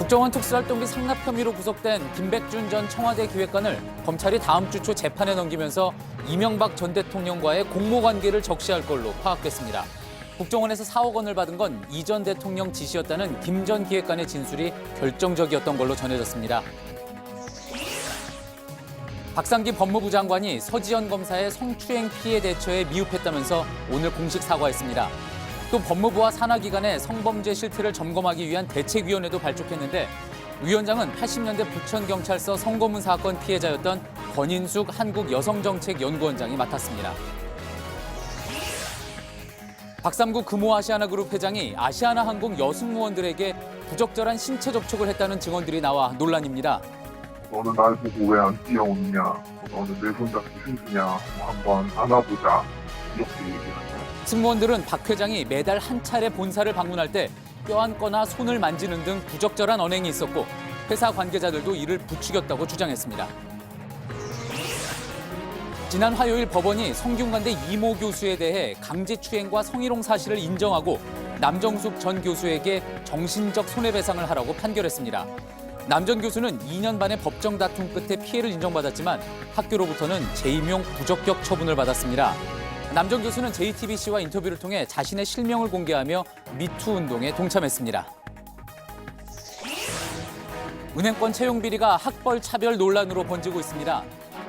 국정원 특수활동비 상납 혐의로 구속된 김백준 전 청와대 기획관을 검찰이 다음 주 초 재판에 넘기면서 이명박 전 대통령과의 공모관계를 적시할 걸로 파악됐습니다. 국정원에서 4억 원을 받은 건 이 전 대통령 지시였다는 김 전 기획관의 진술이 결정적이었던 걸로 전해졌습니다. 박상기 법무부 장관이 서지현 검사의 성추행 피해 대처에 미흡했다면서 오늘 공식 사과했습니다. 또 법무부와 산하기관의 성범죄 실태를 점검하기 위한 대책위원회도 발족했는데 위원장은 80년대 부천경찰서 성고문 사건 피해자였던 권인숙 한국여성정책연구원장이 맡았습니다. 박삼구 금호아시아나그룹 회장이 아시아나항공 여승무원들에게 부적절한 신체 접촉을 했다는 증언들이 나와 논란입니다. 너는 날 보고 왜 안 뛰어오느냐, 너는 내 손잡기 힘드냐, 한번 안아보자, 이렇게 얘기합니다. 승무원들은 박 회장이 매달 한 차례 본사를 방문할 때 껴안거나 손을 만지는 등 부적절한 언행이 있었고 회사 관계자들도 이를 부추겼다고 주장했습니다. 지난 화요일 법원이 성균관대 이모 교수에 대해 강제추행과 성희롱 사실을 인정하고 남정숙 전 교수에게 정신적 손해배상을 하라고 판결했습니다. 남 전 교수는 2년 반의 법정 다툼 끝에 피해를 인정받았지만 학교로부터는 재임용 부적격 처분을 받았습니다. 남 전 교수는 JTBC와 인터뷰를 통해 자신의 실명을 공개하며 미투 운동에 동참했습니다. 은행권 채용 비리가 학벌 차별 논란으로 번지고 있습니다.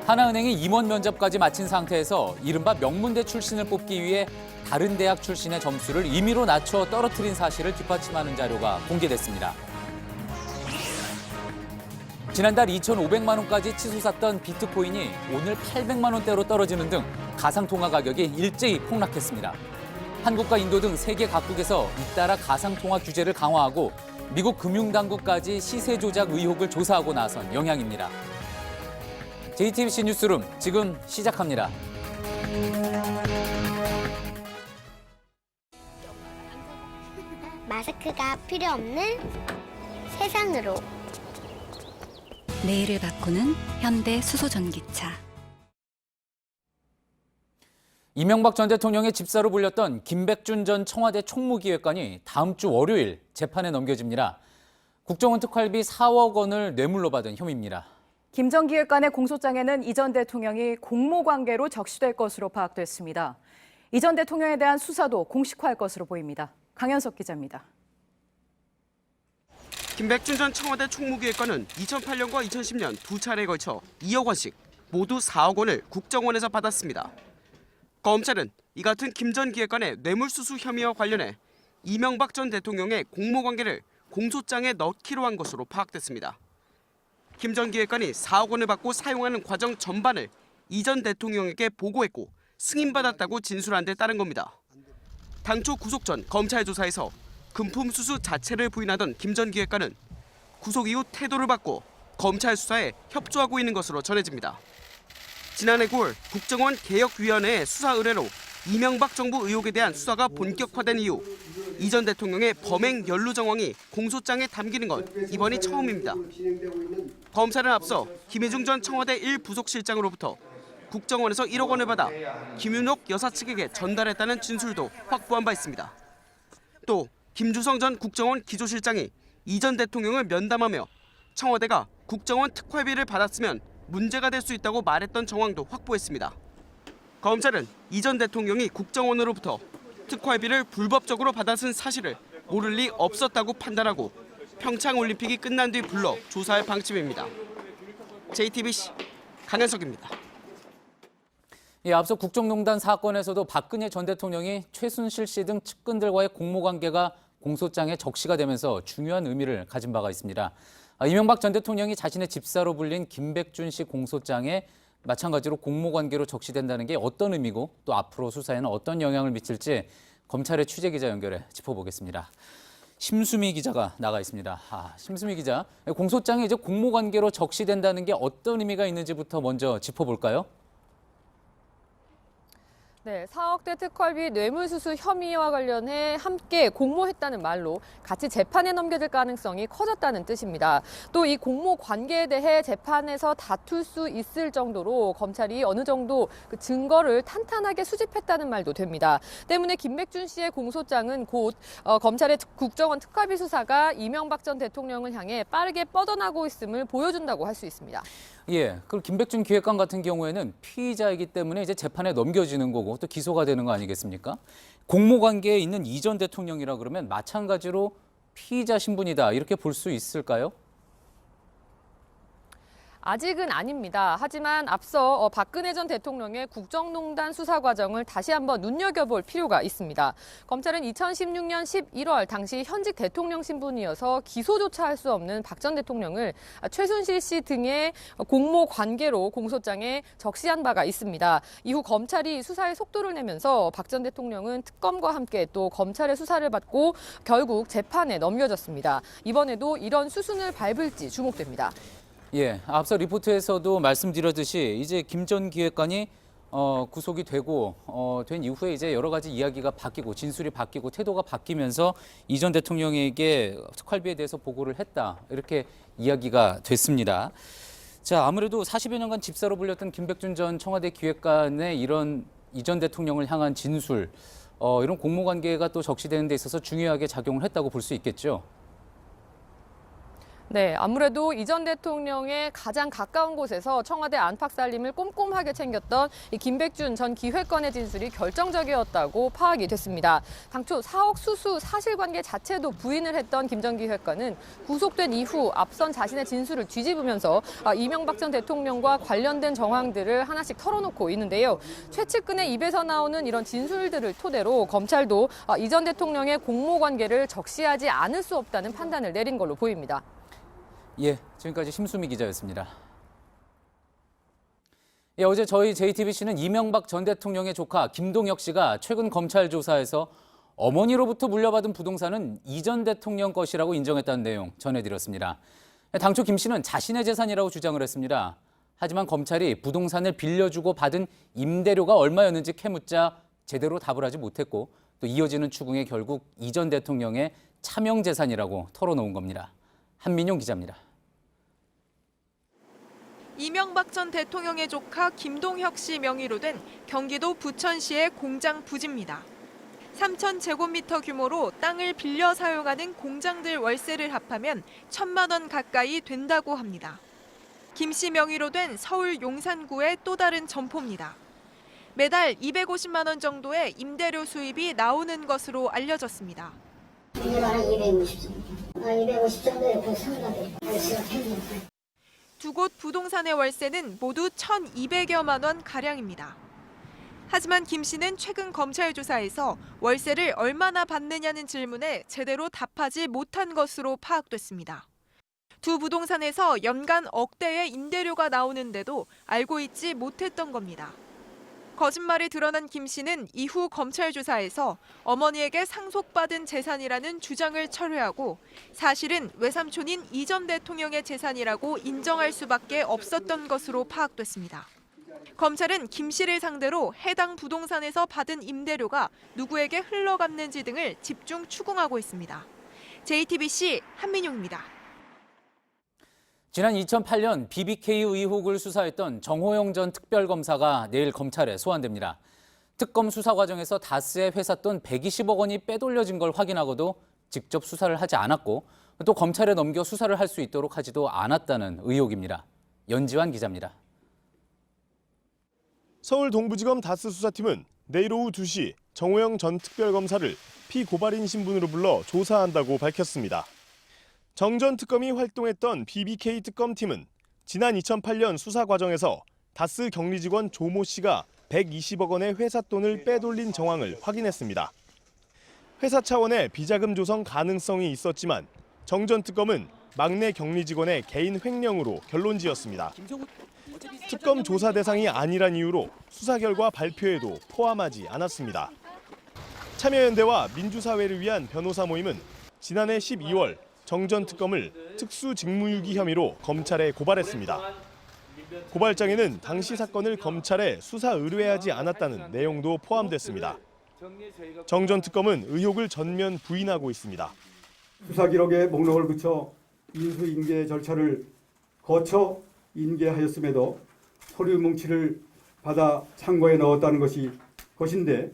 하나은행이 임원 면접까지 마친 상태에서 이른바 명문대 출신을 뽑기 위해 다른 대학 출신의 점수를 임의로 낮춰 떨어뜨린 사실을 뒷받침하는 자료가 공개됐습니다. 지난달 2,500만 원까지 치솟았던 비트코인이 오늘 800만 원대로 떨어지는 등 가상통화 가격이 일제히 폭락했습니다. 한국과 인도 등 세계 각국에서 잇따라 가상통화 규제를 강화하고 미국 금융당국까지 시세 조작 의혹을 조사하고 나선 영향입니다. JTBC 뉴스룸 지금 시작합니다. 마스크가 필요 없는 세상으로. 내일을 바꾸는 현대 수소전기차. 이명박 전 대통령의 집사로 불렸던 김백준 전 청와대 총무기획관이 다음 주 월요일 재판에 넘겨집니다. 국정원 특활비 4억 원을 뇌물로 받은 혐의입니다. 김 전 기획관의 공소장에는 이 전 대통령이 공모관계로 적시될 것으로 파악됐습니다. 이 전 대통령에 대한 수사도 공식화할 것으로 보입니다. 강현석 기자입니다. 김백준 전 청와대 총무기획관은 2008년과 2010년 두 차례에 걸쳐 2억 원씩 모두 4억 원을 국정원에서 받았습니다. 검찰은 이 같은 김 전 기획관의 뇌물수수 혐의와 관련해 이명박 전 대통령의 공모관계를 공소장에 넣기로 한 것으로 파악됐습니다. 김 전 기획관이 4억 원을 받고 사용하는 과정 전반을 이 전 대통령에게 보고했고 승인받았다고 진술한 데 따른 겁니다. 당초 구속 전 검찰 조사에서 금품 수수 자체를 부인하던 김 전 기획관은 구속 이후 태도를 바꿔 검찰 수사에 협조하고 있는 것으로 전해집니다. 지난해 9월 국정원 개혁위원회의 수사 의뢰로 이명박 정부 의혹에 대한 수사가 본격화된 이후 이 전 대통령의 범행 연루 정황이 공소장에 담기는 건 이번이 처음입니다. 검찰은 앞서 김희중 전 청와대 1부속실장으로부터 국정원에서 1억 원을 받아 김윤옥 여사 측에게 전달했다는 진술도 확보한 바 있습니다. 또 김주성 전 국정원 기조실장이 이 전 대통령을 면담하며 청와대가 국정원 특활비를 받았으면 문제가 될 수 있다고 말했던 정황도 확보했습니다. 검찰은 이 전 대통령이 국정원으로부터 특활비를 불법적으로 받아쓴 사실을 모를 리 없었다고 판단하고 평창올림픽이 끝난 뒤 불러 조사할 방침입니다. JTBC 강현석입니다. 앞서 국정농단 사건에서도 박근혜 전 대통령이 최순실 씨 등 측근들과의 공모관계가 공소장에 적시가 되면서 중요한 의미를 가진 바가 있습니다. 이명박 전 대통령이 자신의 집사로 불린 김백준 씨 공소장에 마찬가지로 공모관계로 적시된다는 게 어떤 의미고 또 앞으로 수사에는 어떤 영향을 미칠지 검찰의 취재기자 연결해 짚어보겠습니다. 심수미 기자가 나가 있습니다. 심수미 기자, 공소장에 이제 공모관계로 적시된다는 게 어떤 의미가 있는지부터 먼저 짚어볼까요? 네, 4억대 특활비 뇌물수수 혐의와 관련해 함께 공모했다는 말로 같이 재판에 넘겨질 가능성이 커졌다는 뜻입니다. 또 이 공모 관계에 대해 재판에서 다툴 수 있을 정도로 검찰이 어느 정도 그 증거를 탄탄하게 수집했다는 말도 됩니다. 때문에 김백준 씨의 공소장은 곧 검찰의 국정원 특활비 수사가 이명박 전 대통령을 향해 빠르게 뻗어나고 있음을 보여준다고 할 수 있습니다. 예, 그리고 김백준 기획관 같은 경우에는 피의자이기 때문에 이제 재판에 넘겨지는 거고 또 기소가 되는 거 아니겠습니까? 공모 관계에 있는 이 전 대통령이라 그러면 마찬가지로 피의자 신분이다 이렇게 볼 수 있을까요? 아직은 아닙니다. 하지만 앞서 박근혜 전 대통령의 국정농단 수사 과정을 다시 한번 눈여겨볼 필요가 있습니다. 검찰은 2016년 11월 당시 현직 대통령 신분이어서 기소조차 할 수 없는 박 전 대통령을 최순실 씨 등의 공모 관계로 공소장에 적시한 바가 있습니다. 이후 검찰이 수사에 속도를 내면서 박 전 대통령은 특검과 함께 또 검찰의 수사를 받고 결국 재판에 넘겨졌습니다. 이번에도 이런 수순을 밟을지 주목됩니다. 예, 앞서 리포트에서도 말씀드렸듯이 이제 김 전 기획관이 구속이 되고 된 이후에 이제 여러 가지 이야기가 바뀌고 진술이 바뀌고 태도가 바뀌면서 이 전 대통령에게 특활비에 대해서 보고를 했다 이렇게 이야기가 됐습니다. 자, 아무래도 40여 년간 집사로 불렸던 김백준 전 청와대 기획관의 이런 이 전 대통령을 향한 진술 이런 공모 관계가 또 적시되는 데 있어서 중요하게 작용을 했다고 볼 수 있겠죠. 네, 아무래도 이 전 대통령의 가장 가까운 곳에서 청와대 안팎 살림을 꼼꼼하게 챙겼던 이 김백준 전 기획관의 진술이 결정적이었다고 파악이 됐습니다. 당초 4억 수수 사실관계 자체도 부인을 했던 김 전 기획관은 구속된 이후 앞선 자신의 진술을 뒤집으면서 이명박 전 대통령과 관련된 정황들을 하나씩 털어놓고 있는데요. 최측근의 입에서 나오는 이런 진술들을 토대로 검찰도 이 전 대통령의 공모 관계를 적시하지 않을 수 없다는 판단을 내린 걸로 보입니다. 예, 지금까지 심수미 기자였습니다. 예, 어제 저희 JTBC는 이명박 전 대통령의 조카 김동혁 씨가 최근 검찰 조사에서 어머니로부터 물려받은 부동산은 이 전 대통령 것이라고 인정했다는 내용 전해드렸습니다. 당초 김 씨는 자신의 재산이라고 주장을 했습니다. 하지만 검찰이 부동산을 빌려주고 받은 임대료가 얼마였는지 캐묻자 제대로 답을 하지 못했고 또 이어지는 추궁에 결국 이 전 대통령의 차명 재산이라고 털어놓은 겁니다. 한민용 기자입니다. 이명박 전 대통령의 조카 김동혁 씨 명의로 된 경기도 부천시의 공장 부지입니다. 3,000제곱미터 규모로 땅을 빌려 사용하는 공장들 월세를 합하면 1,000만 원 가까이 된다고 합니다. 김 씨 명의로 된 서울 용산구의 또 다른 점포입니다. 매달 250만 원 정도의 임대료 수입이 나오는 것으로 알려졌습니다. 250 정도에 보상받을 월세가 됩니다. 두 곳 부동산의 월세는 모두 1,200여만 원 가량입니다. 하지만 김 씨는 최근 검찰 조사에서 월세를 얼마나 받느냐는 질문에 제대로 답하지 못한 것으로 파악됐습니다. 두 부동산에서 연간 억대의 임대료가 나오는데도 알고 있지 못했던 겁니다. 거짓말이 드러난 김 씨는 이후 검찰 조사에서 어머니에게 상속받은 재산이라는 주장을 철회하고 사실은 외삼촌인 이 전 대통령의 재산이라고 인정할 수밖에 없었던 것으로 파악됐습니다. 검찰은 김 씨를 상대로 해당 부동산에서 받은 임대료가 누구에게 흘러갔는지 등을 집중 추궁하고 있습니다. JTBC 한민용입니다. 지난 2008년 BBK 의혹을 수사했던 정호영 전 특별검사가 내일 검찰에 소환됩니다. 특검 수사 과정에서 다스의 회사 돈 120억 원이 빼돌려진 걸 확인하고도 직접 수사를 하지 않았고 또 검찰에 넘겨 수사를 할 수 있도록 하지도 않았다는 의혹입니다. 연지환 기자입니다. 서울 동부지검 다스 수사팀은 내일 오후 2시 정호영 전 특별검사를 피고발인 신분으로 불러 조사한다고 밝혔습니다. 정 전 특검이 활동했던 BBK 특검팀은 지난 2008년 수사 과정에서 다스 격리 직원 조모 씨가 120억 원의 회사 돈을 빼돌린 정황을 확인했습니다. 회사 차원의 비자금 조성 가능성이 있었지만 정 전 특검은 막내 격리 직원의 개인 횡령으로 결론지었습니다. 특검 조사 대상이 아니란 이유로 수사 결과 발표에도 포함하지 않았습니다. 참여연대와 민주사회를 위한 변호사 모임은 지난해 12월 정 전 특검을 특수직무유기 혐의로 검찰에 고발했습니다. 고발장에는 당시 사건을 검찰에 수사 의뢰하지 않았다는 내용도 포함됐습니다. 정 전 특검은 의혹을 전면 부인하고 있습니다. 수사 기록에 목록을 붙여 인수인계 절차를 거쳐 인계하였음에도 서류 뭉치를 받아 창고에 넣었다는 것인데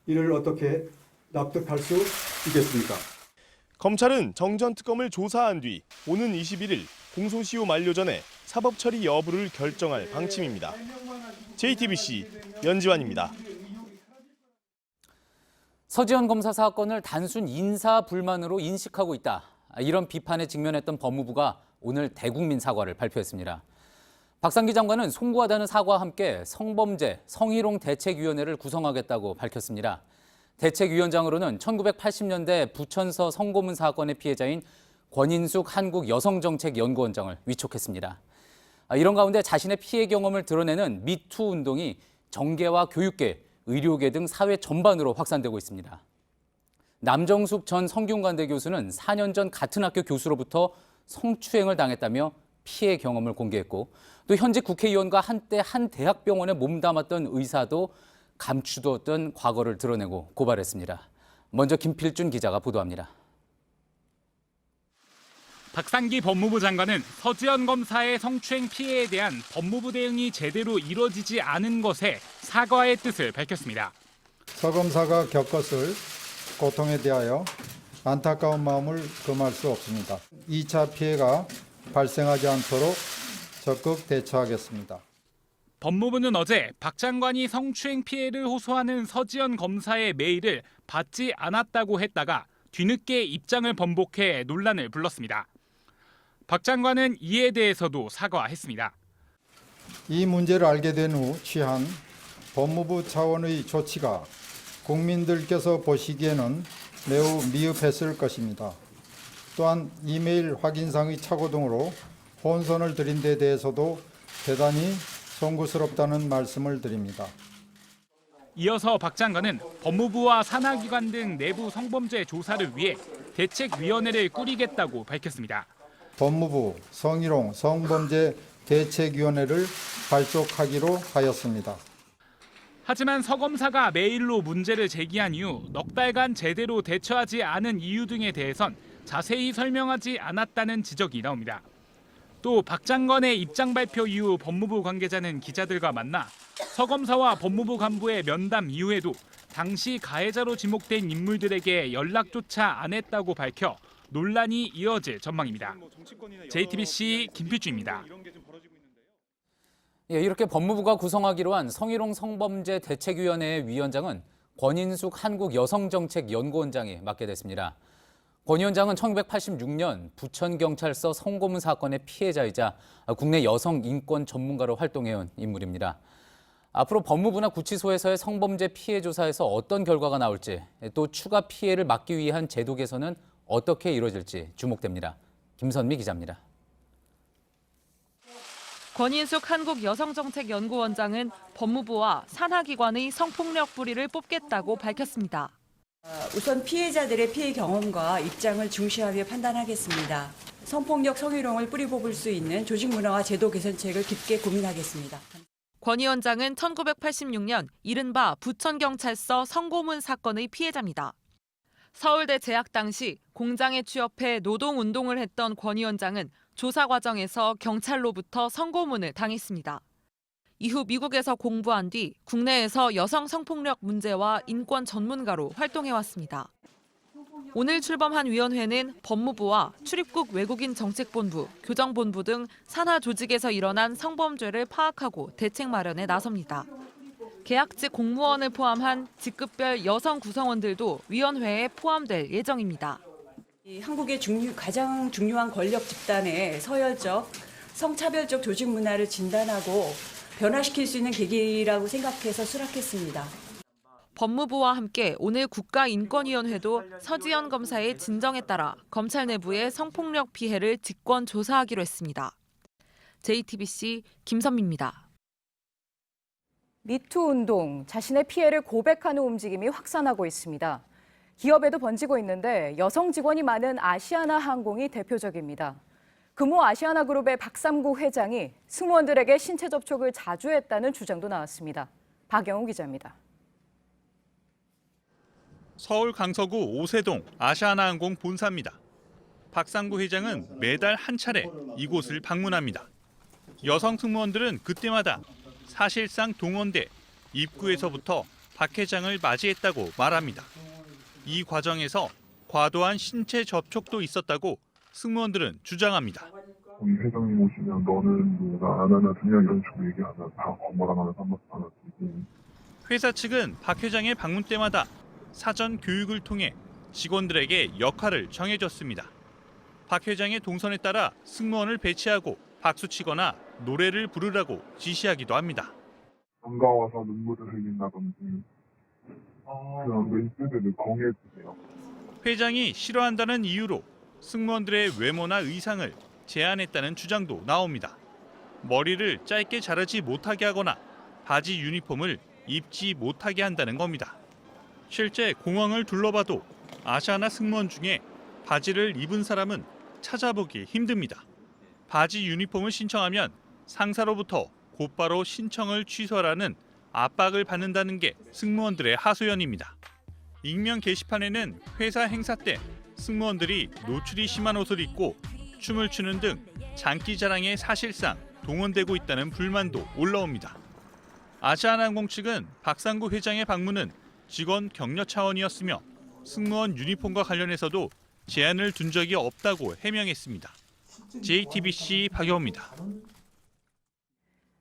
이를 어떻게 납득할 수 있겠습니까? 검찰은 정 전 특검을 조사한 뒤 오는 21일 공소시효 만료 전에 사법 처리 여부를 결정할 방침입니다. JTBC 연지환입니다. 서지현 검사 사건을 단순 인사 불만으로 인식하고 있다. 이런 비판에 직면했던 법무부가 오늘 대국민 사과를 발표했습니다. 박상기 장관은 송구하다는 사과와 함께 성범죄 성희롱 대책위원회를 구성하겠다고 밝혔습니다. 대책위원장으로는 1980년대 부천서 성고문 사건의 피해자인 권인숙 한국여성정책연구원장을 위촉했습니다. 이런 가운데 자신의 피해 경험을 드러내는 미투 운동이 정계와 교육계, 의료계 등 사회 전반으로 확산되고 있습니다. 남정숙 전 성균관대 교수는 4년 전 같은 학교 교수로부터 성추행을 당했다며 피해 경험을 공개했고, 또 현직 국회의원과 한때 한 대학병원에 몸담았던 의사도 감추뒀던 과거를 드러내고 고발했습니다. 먼저 김필준 기자가 보도합니다. 박상기 법무부 장관은 서지현 검사의 성추행 피해에 대한 법무부 대응이 제대로 이뤄지지 않은 것에 사과의 뜻을 밝혔습니다. 서 검사가 겪었을 고통에 대하여 안타까운 마음을 금할 수 없습니다. 2차 피해가 발생하지 않도록 적극 대처하겠습니다. 법무부는 어제 박 장관이 성추행 피해를 호소하는 서지현 검사의 메일을 받지 않았다고 했다가 뒤늦게 입장을 번복해 논란을 불렀습니다. 박 장관은 이에 대해서도 사과했습니다. 이 문제를 알게 된 후 취한 법무부 차원의 조치가 국민들께서 보시기에는 매우 미흡했을 것입니다. 또한 이메일 확인상의 착오 등으로 혼선을 드린 데 대해서도 대단히 송구스럽다는 말씀을 드립니다. 이어서 박 장관은 법무부와 산하기관 등 내부 성범죄 조사를 위해 대책위원회를 꾸리겠다고 밝혔습니다. 법무부 성희롱 성범죄 대책위원회를 발족하기로 하였습니다. 하지만 서 검사가 메일로 문제를 제기한 이후 넉 달간 제대로 대처하지 않은 이유 등에 대해선 자세히 설명하지 않았다는 지적이 나옵니다. 또 박 장관의 입장 발표 이후 법무부 관계자는 기자들과 만나 서 검사와 법무부 간부의 면담 이후에도 당시 가해자로 지목된 인물들에게 연락조차 안 했다고 밝혀 논란이 이어질 전망입니다. JTBC 김필주입니다. 이렇게 법무부가 구성하기로 한 성희롱 성범죄 대책위원회의 위원장은 권인숙 한국여성정책연구원장이 맡게 됐습니다. 권 위원장은 1986년 부천경찰서 성고문 사건의 피해자이자 국내 여성 인권 전문가로 활동해온 인물입니다. 앞으로 법무부나 구치소에서의 성범죄 피해 조사에서 어떤 결과가 나올지, 또 추가 피해를 막기 위한 제도 개선은 어떻게 이루어질지 주목됩니다. 김선미 기자입니다. 권인숙 한국여성정책연구원장은 법무부와 산하기관의 성폭력 부리를 뽑겠다고 밝혔습니다. 우선 피해자들의 피해 경험과 입장을 중시하며 판단하겠습니다. 성폭력, 성희롱을 뿌리 뽑을 수 있는 조직 문화와 제도 개선책을 깊게 고민하겠습니다. 권 위원장은 1986년 이른바 부천경찰서 성고문 사건의 피해자입니다. 서울대 재학 당시 공장에 취업해 노동운동을 했던 권 위원장은 조사 과정에서 경찰로부터 성고문을 당했습니다. 이후 미국에서 공부한 뒤 국내에서 여성 성폭력 문제와 인권 전문가로 활동해왔습니다. 오늘 출범한 위원회는 법무부와 출입국 외국인 정책본부, 교정본부 등 산하 조직에서 일어난 성범죄를 파악하고 대책 마련에 나섭니다. 계약직 공무원을 포함한 직급별 여성 구성원들도 위원회에 포함될 예정입니다. 한국의 가장 중요한 권력 집단의 서열적, 성차별적 조직 문화를 진단하고 변화시킬 수 있는 계기라고 생각해서 수락했습니다. 법무부와 함께 오늘 국가인권위원회도 서지현 검사의 진정에 따라 검찰 내부의 성폭력 피해를 직권 조사하기로 했습니다. JTBC 김선미입니다. 미투 운동, 자신의 피해를 고백하는 움직임이 확산하고 있습니다. 기업에도 번지고 있는데 여성 직원이 많은 아시아나 항공이 대표적입니다. 금호 아시아나그룹의 박삼구 회장이 승무원들에게 신체 접촉을 자주 했다는 주장도 나왔습니다. 박영우 기자입니다. 서울 강서구 오세동 아시아나항공 본사입니다. 박상구 회장은 매달 한 차례 이곳을 방문합니다. 여성 승무원들은 그때마다 사실상 동원돼 입구에서부터 박 회장을 맞이했다고 말합니다. 이 과정에서 과도한 신체 접촉도 있었다고 승무원들은 주장합니다. 우리 회장님 오시면 너는 나 안 하나 그냥 이런 식으로 얘기하면 다 거짓말하면 한마디 하나 들고. 회사 측은 박 회장의 방문 때마다 사전 교육을 통해 직원들에게 역할을 정해줬습니다. 박 회장의 동선에 따라 승무원을 배치하고 박수치거나 노래를 부르라고 지시하기도 합니다. 반가워서 눈물을 흘린다든지 그냥 멘트들을 공유해주세요. 회장이 싫어한다는 이유로 승무원들의 외모나 의상을 제한했다는 주장도 나옵니다. 머리를 짧게 자르지 못하게 하거나 바지 유니폼을 입지 못하게 한다는 겁니다. 실제 공항을 둘러봐도 아시아나 승무원 중에 바지를 입은 사람은 찾아보기 힘듭니다. 바지 유니폼을 신청하면 상사로부터 곧바로 신청을 취소하라는 압박을 받는다는 게 승무원들의 하소연입니다. 익명 게시판에는 회사 행사 때 승무원들이 노출이 심한 옷을 입고 춤을 추는 등 장기 자랑에 사실상 동원되고 있다는 불만도 올라옵니다. 아시아나항공 측은 박상구 회장의 방문은 직원 격려 차원이었으며 승무원 유니폼과 관련해서도 제한을 둔 적이 없다고 해명했습니다. JTBC 박영우입니다.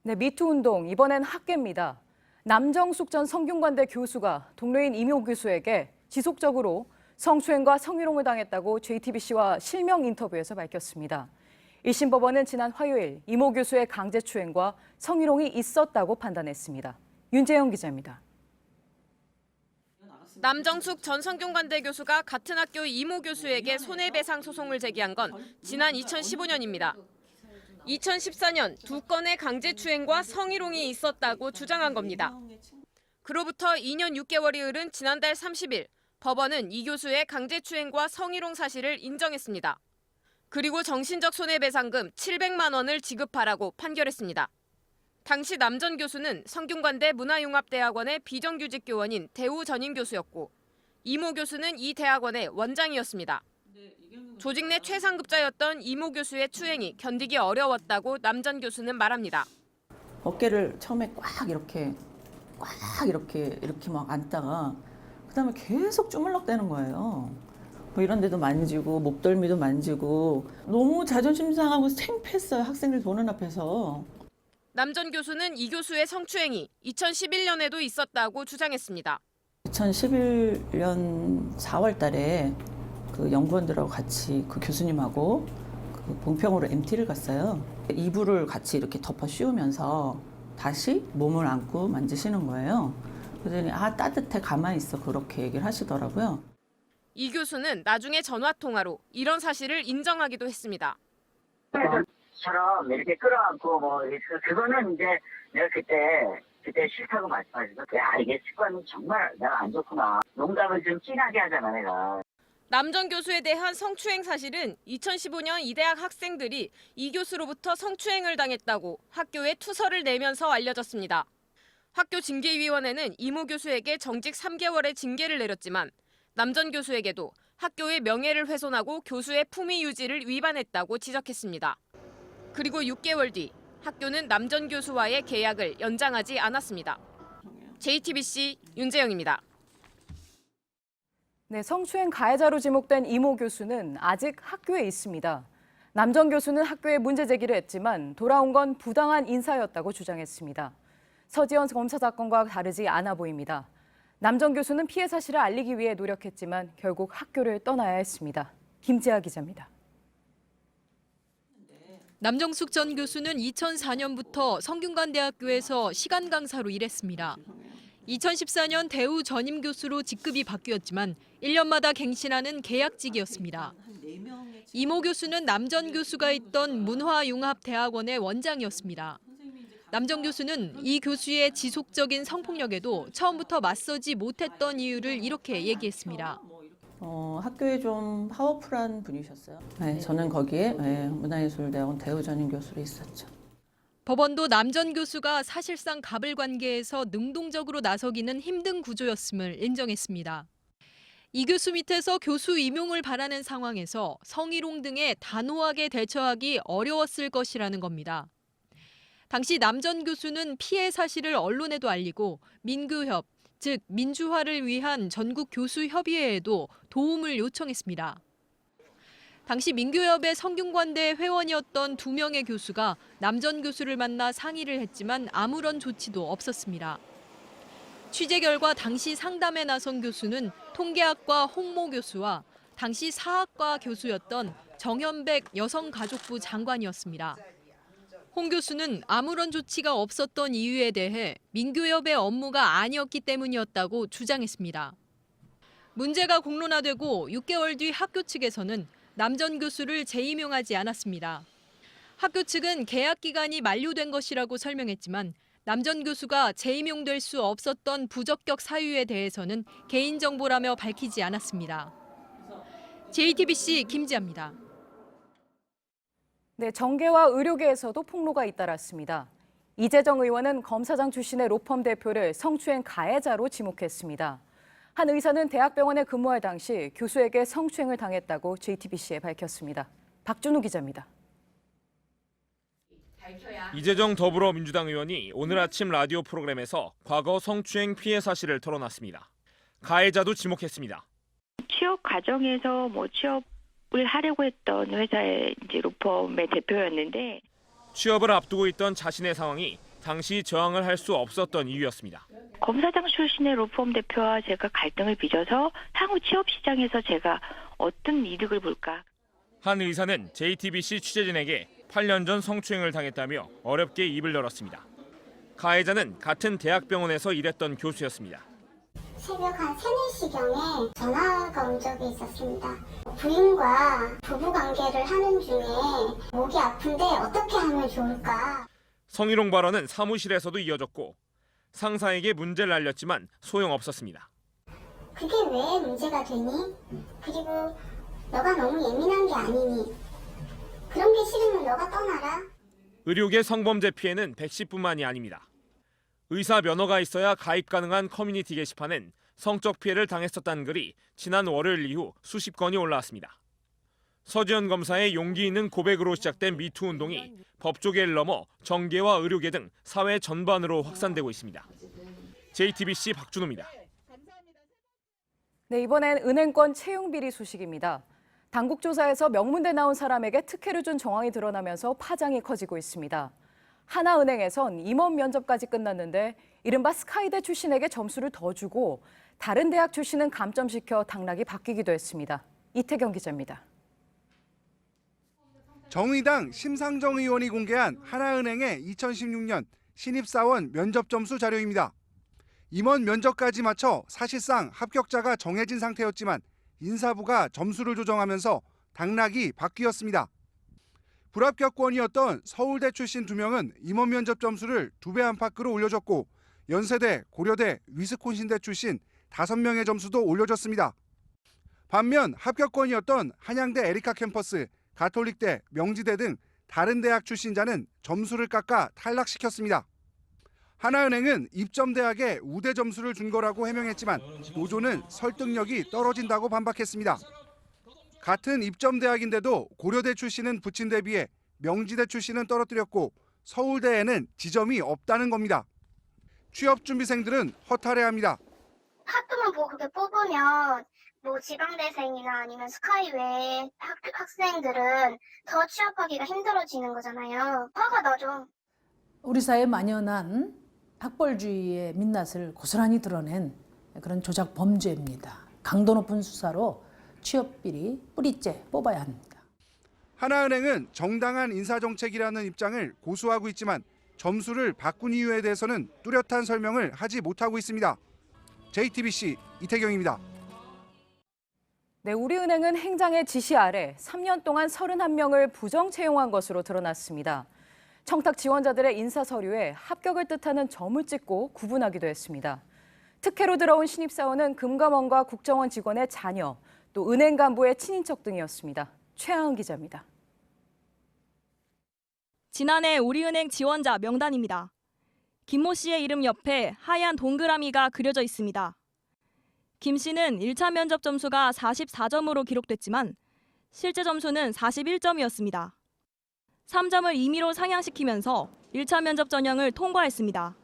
네, 미투 운동 이번엔 학계입니다. 남정숙 전 성균관대 교수가 동료인 이모 교수에게 지속적으로 성추행과 성희롱을 당했다고 JTBC와 실명 인터뷰에서 밝혔습니다. 1심 법원은 지난 화요일 이모 교수의 강제추행과 성희롱이 있었다고 판단했습니다. 윤재영 기자입니다. 남정숙 전 성균관대 교수가 같은 학교 이모 교수에게 손해배상 소송을 제기한 건 지난 2015년입니다. 2014년 두 건의 강제추행과 성희롱이 있었다고 주장한 겁니다. 그로부터 2년 6개월이 흐른 지난달 30일 법원은 이 교수의 강제추행과 성희롱 사실을 인정했습니다. 그리고 정신적 손해배상금 700만 원을 지급하라고 판결했습니다. 당시 남 전 교수는 성균관대 문화융합대학원의 비정규직 교원인 대우 전임 교수였고 이모 교수는 이 대학원의 원장이었습니다. 조직 내 최상급자였던 이모 교수의 추행이 견디기 어려웠다고 남 전 교수는 말합니다. 어깨를 처음에 꽉 이렇게 막 앉다가 그다음에 계속 주물럭대는 거예요. 뭐 이런 데도 만지고 목덜미도 만지고 너무 자존심 상하고 창피했어요. 학생들 보는 앞에서. 남 전 교수는 이 교수의 성추행이 2011년에도 있었다고 주장했습니다. 2011년 4월 달에 그 연구원들하고 같이 그 교수님하고 그 봉평으로 MT를 갔어요. 이불을 같이 이렇게 덮어 씌우면서 다시 몸을 안고 만지시는 거예요. 그러더니 따뜻해 가만히 있어 그렇게 얘기를 하시더라고요. 이 교수는 나중에 전화통화로 이런 사실을 인정하기도 했습니다. 처럼 이렇게 끌어안고 그거는 이제 내가 그때 싫다고 말씀하셔서 이게 습관이 정말 내가 안 좋구나. 농담을 좀 진하게 하잖아 내가. 남 전 교수에 대한 성추행 사실은 2015년 이 대학 학생들이 이 교수로부터 성추행을 당했다고 학교에 투서를 내면서 알려졌습니다. 학교 징계위원회는 이모 교수에게 정직 3개월의 징계를 내렸지만 남 전 교수에게도 학교의 명예를 훼손하고 교수의 품위 유지를 위반했다고 지적했습니다. 그리고 6개월 뒤 학교는 남 전 교수와의 계약을 연장하지 않았습니다. JTBC 윤재영입니다. 네, 성추행 가해자로 지목된 이모 교수는 아직 학교에 있습니다. 남 전 교수는 학교에 문제 제기를 했지만 돌아온 건 부당한 인사였다고 주장했습니다. 서지현 검사 사건과 다르지 않아 보입니다. 남 전 교수는 피해 사실을 알리기 위해 노력했지만 결국 학교를 떠나야 했습니다. 김지아 기자입니다. 남정숙 전 교수는 2004년부터 성균관대학교에서 시간 강사로 일했습니다. 2014년 대우 전임 교수로 직급이 바뀌었지만 1년마다 갱신하는 계약직이었습니다. 이모 교수는 남 전 교수가 있던 문화융합대학원의 원장이었습니다. 남 전 교수는 이 교수의 지속적인 성폭력에도 처음부터 맞서지 못했던 이유를 이렇게 얘기했습니다. 학교에 좀 파워풀한 분이셨어요. 네, 저는 거기에 문화예술대학원 대우 전임 교수로 있었죠. 법원도 남 전 교수가 사실상 갑을 관계에서 능동적으로 나서기는 힘든 구조였음을 인정했습니다. 이 교수 밑에서 교수 임용을 바라는 상황에서 성희롱 등에 단호하게 대처하기 어려웠을 것이라는 겁니다. 당시 남 전 교수는 피해 사실을 언론에도 알리고 민교협, 즉 민주화를 위한 전국 교수협의회에도 도움을 요청했습니다. 당시 민교협의 성균관대 회원이었던 2명의 교수가 남 전 교수를 만나 상의를 했지만 아무런 조치도 없었습니다. 취재 결과 당시 상담에 나선 교수는 통계학과 홍모 교수와 당시 사학과 교수였던 정현백 여성가족부 장관이었습니다. 홍 교수는 아무런 조치가 없었던 이유에 대해 민교협의 업무가 아니었기 때문이었다고 주장했습니다. 문제가 공론화되고 6개월 뒤 학교 측에서는 남 전 교수를 재임용하지 않았습니다. 학교 측은 계약 기간이 만료된 것이라고 설명했지만 남 전 교수가 재임용될 수 없었던 부적격 사유에 대해서는 개인정보라며 밝히지 않았습니다. JTBC 김지아입니다. 네, 정계와 의료계에서도 폭로가 잇따랐습니다. 이재정 의원은 검사장 출신의 로펌 대표를 성추행 가해자로 지목했습니다. 한 의사는 대학병원에 근무할 당시 교수에게 성추행을 당했다고 JTBC에 밝혔습니다. 박준우 기자입니다. 이재정 더불어민주당 의원이 오늘 아침 라디오 프로그램에서 과거 성추행 피해 사실을 털어놨습니다. 가해자도 지목했습니다. 취업 과정에서 취업을 하려고 했던 회사의 로펌의 대표였는데 취업을 앞두고 있던 자신의 상황이 당시 저항을 할 수 없었던 이유였습니다. 검사장 출신의 로펌 대표와 제가 갈등을 빚어서 향후 취업 시장에서 제가 어떤 이득을 볼까. 한 의사는 JTBC 취재진에게 8년 전 성추행을 당했다며 어렵게 입을 열었습니다. 가해자는 같은 대학병원에서 일했던 교수였습니다. 새벽 한 3, 4시경에 전화가 온 적이 있었습니다. 부인과 부부관계를 하는 중에 목이 아픈데 어떻게 하면 좋을까. 성희롱 발언은 사무실에서도 이어졌고 상사에게 문제를 알렸지만 소용없었습니다. 그게 왜 문제가 되니? 그리고 너가 너무 예민한 게 아니니? 그런 게 싫으면 너가 떠나라. 의료계 성범죄 피해는 110뿐만이 아닙니다. 의사 면허가 있어야 가입 가능한 커뮤니티 게시판엔 성적 피해를 당했었다는 글이 지난 월요일 이후 수십 건이 올라왔습니다. 서지현 검사의 용기 있는 고백으로 시작된 미투 운동이 법조계를 넘어 정계와 의료계 등 사회 전반으로 확산되고 있습니다. JTBC 박준호입니다. 네, 이번엔 은행권 채용 비리 소식입니다. 당국 조사에서 명문대 나온 사람에게 특혜를 준 정황이 드러나면서 파장이 커지고 있습니다. 하나은행에선 임원 면접까지 끝났는데 이른바 스카이대 출신에게 점수를 더 주고 다른 대학 출신은 감점시켜 당락이 바뀌기도 했습니다. 이태경 기자입니다. 정의당 심상정 의원이 공개한 하나은행의 2016년 신입사원 면접 점수 자료입니다. 임원 면접까지 마쳐 사실상 합격자가 정해진 상태였지만 인사부가 점수를 조정하면서 당락이 바뀌었습니다. 불합격권이었던 서울대 출신 2명은 임원 면접 점수를 2배 안팎으로 올려줬고 연세대, 고려대, 위스콘신대 출신 5명의 점수도 올려줬습니다. 반면 합격권이었던 한양대 에리카 캠퍼스, 가톨릭대, 명지대 등 다른 대학 출신자는 점수를 깎아 탈락시켰습니다. 하나은행은 입점대학에 우대 점수를 준 거라고 해명했지만 노조는 설득력이 떨어진다고 반박했습니다. 같은 입점대학인데도 고려대 출신은 붙인 데 비해 명지대 출신은 떨어뜨렸고 서울대에는 지점이 없다는 겁니다. 취업준비생들은 허탈해합니다. 학교만 보고 그렇게 뽑으면 지방대생이나 아니면 스카이 외의 학생들은 더 취업하기가 힘들어지는 거잖아요. 화가 나죠. 우리 사회에 만연한 학벌주의의 민낯을 고스란히 드러낸 그런 조작 범죄입니다. 강도 높은 수사로 취업비리 뿌리째 뽑아야 합니다. 하나은행은 정당한 인사정책이라는 입장을 고수하고 있지만 점수를 바꾼 이유에 대해서는 뚜렷한 설명을 하지 못하고 있습니다. JTBC 이태경입니다. 네, 우리은행은 행장의 지시 아래 3년 동안 31명을 부정 채용한 것으로 드러났습니다. 청탁 지원자들의 인사 서류에 합격을 뜻하는 점을 찍고 구분하기도 했습니다. 특혜로 들어온 신입사원은 금감원과 국정원 직원의 자녀, 또 은행 간부의 친인척 등이었습니다. 최하은 기자입니다. 지난해 우리은행 지원자 명단입니다. 김모 씨의 이름 옆에 하얀 동그라미가 그려져 있습니다. 김 씨는 1차 면접 점수가 44점으로 기록됐지만 실제 점수는 41점이었습니다. 3점을 임의로 상향시키면서 1차 면접 전형을 통과했습니다.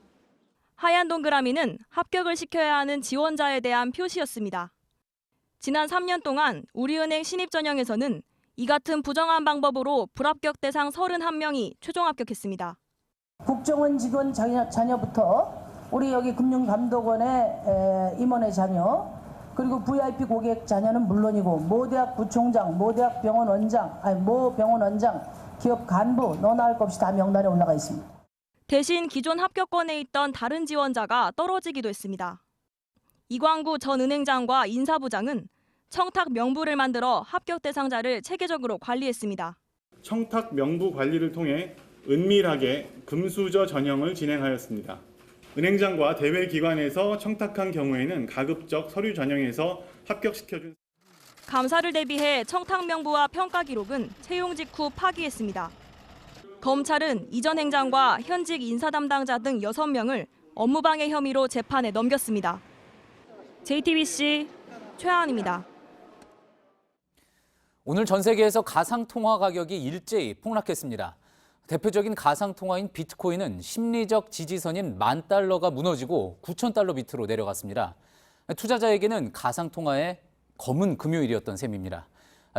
하얀 동그라미는 합격을 시켜야 하는 지원자에 대한 표시였습니다. 지난 3년 동안 우리은행 신입 전형에서는 이 같은 부정한 방법으로 불합격 대상 31명이 최종 합격했습니다. 국정원 직원 자녀부터 우리 여기 금융감독원의 임원의 자녀, 그리고 VIP 고객 자녀는 물론이고 모 대학 부총장, 모 대학 병원 원장, 모 병원 원장, 기업 간부 너나 할 것 없이 다 명단에 올라가 있습니다. 대신 기존 합격권에 있던 다른 지원자가 떨어지기도 했습니다. 이광구 전 은행장과 인사부장은 청탁 명부를 만들어 합격 대상자를 체계적으로 관리했습니다. 청탁 명부 관리를 통해 은밀하게 금수저 전형을 진행하였습니다. 은행장과 대외기관에서 청탁한 경우에는 가급적 서류 전형에서 합격시켜준. 감사를 대비해 청탁 명부와 평가 기록은 채용 직후 파기했습니다. 검찰은 이전 행장과 현직 인사 담당자 등 6명을 업무방해 혐의로 재판에 넘겼습니다. JTBC 최하은입니다. 오늘 전 세계에서 가상통화 가격이 일제히 폭락했습니다. 대표적인 가상통화인 비트코인은 심리적 지지선인 $10,000가 무너지고 $9,000 밑으로 내려갔습니다. 투자자에게는 가상통화의 검은 금요일이었던 셈입니다.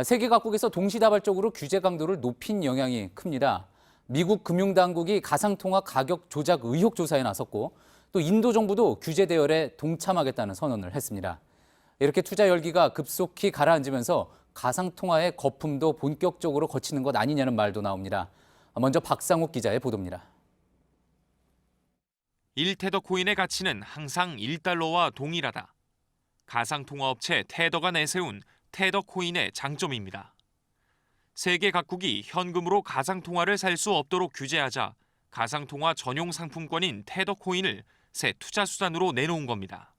세계 각국에서 동시다발적으로 규제 강도를 높인 영향이 큽니다. 미국 금융당국이 가상통화 가격 조작 의혹 조사에 나섰고 또 인도 정부도 규제 대열에 동참하겠다는 선언을 했습니다. 이렇게 투자 열기가 급속히 가라앉으면서 가상통화의 거품도 본격적으로 거치는 것 아니냐는 말도 나옵니다. 먼저 박상욱 기자의 보도입니다. 1테더 코인의 가치는 항상 $1와 동일하다. 가상통화업체 테더가 내세운 테더 코인의 장점입니다. 세계 각국이 현금으로 가상통화를 살 수 없도록 규제하자 가상통화 전용 상품권인 테더 코인을 새 투자 수단으로 내놓은 겁니다.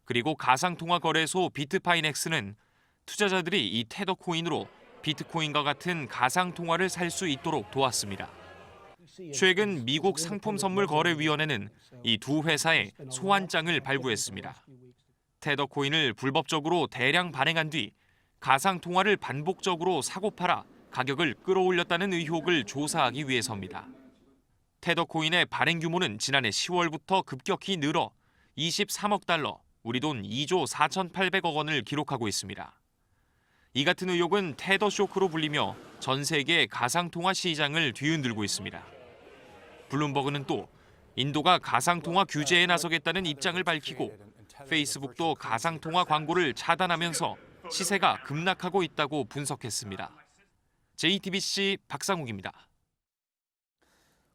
그리고 가상통화 거래소 비트파이넥스는 투자자들이 이 테더 코인으로 비트코인과 같은 가상통화를 살 수 있도록 도왔습니다. 최근 미국 상품선물거래위원회는 이 두 회사의 소환장을 발부했습니다. 테더 코인을 불법적으로 대량 발행한 뒤 가상통화를 반복적으로 사고 팔아 가격을 끌어올렸다는 의혹을 조사하기 위해서입니다. 테더 코인의 발행 규모는 지난해 10월부터 급격히 늘어 $23억, 우리 돈 2조 4,800억 원을 기록하고 있습니다. 이 같은 의혹은 테더 쇼크로 불리며 전 세계 가상통화 시장을 뒤흔들고 있습니다. 블룸버그는 또 인도가 가상통화 규제에 나서겠다는 입장을 밝히고 페이스북도 가상통화 광고를 차단하면서 시세가 급락하고 있다고 분석했습니다. JTBC 박상욱입니다.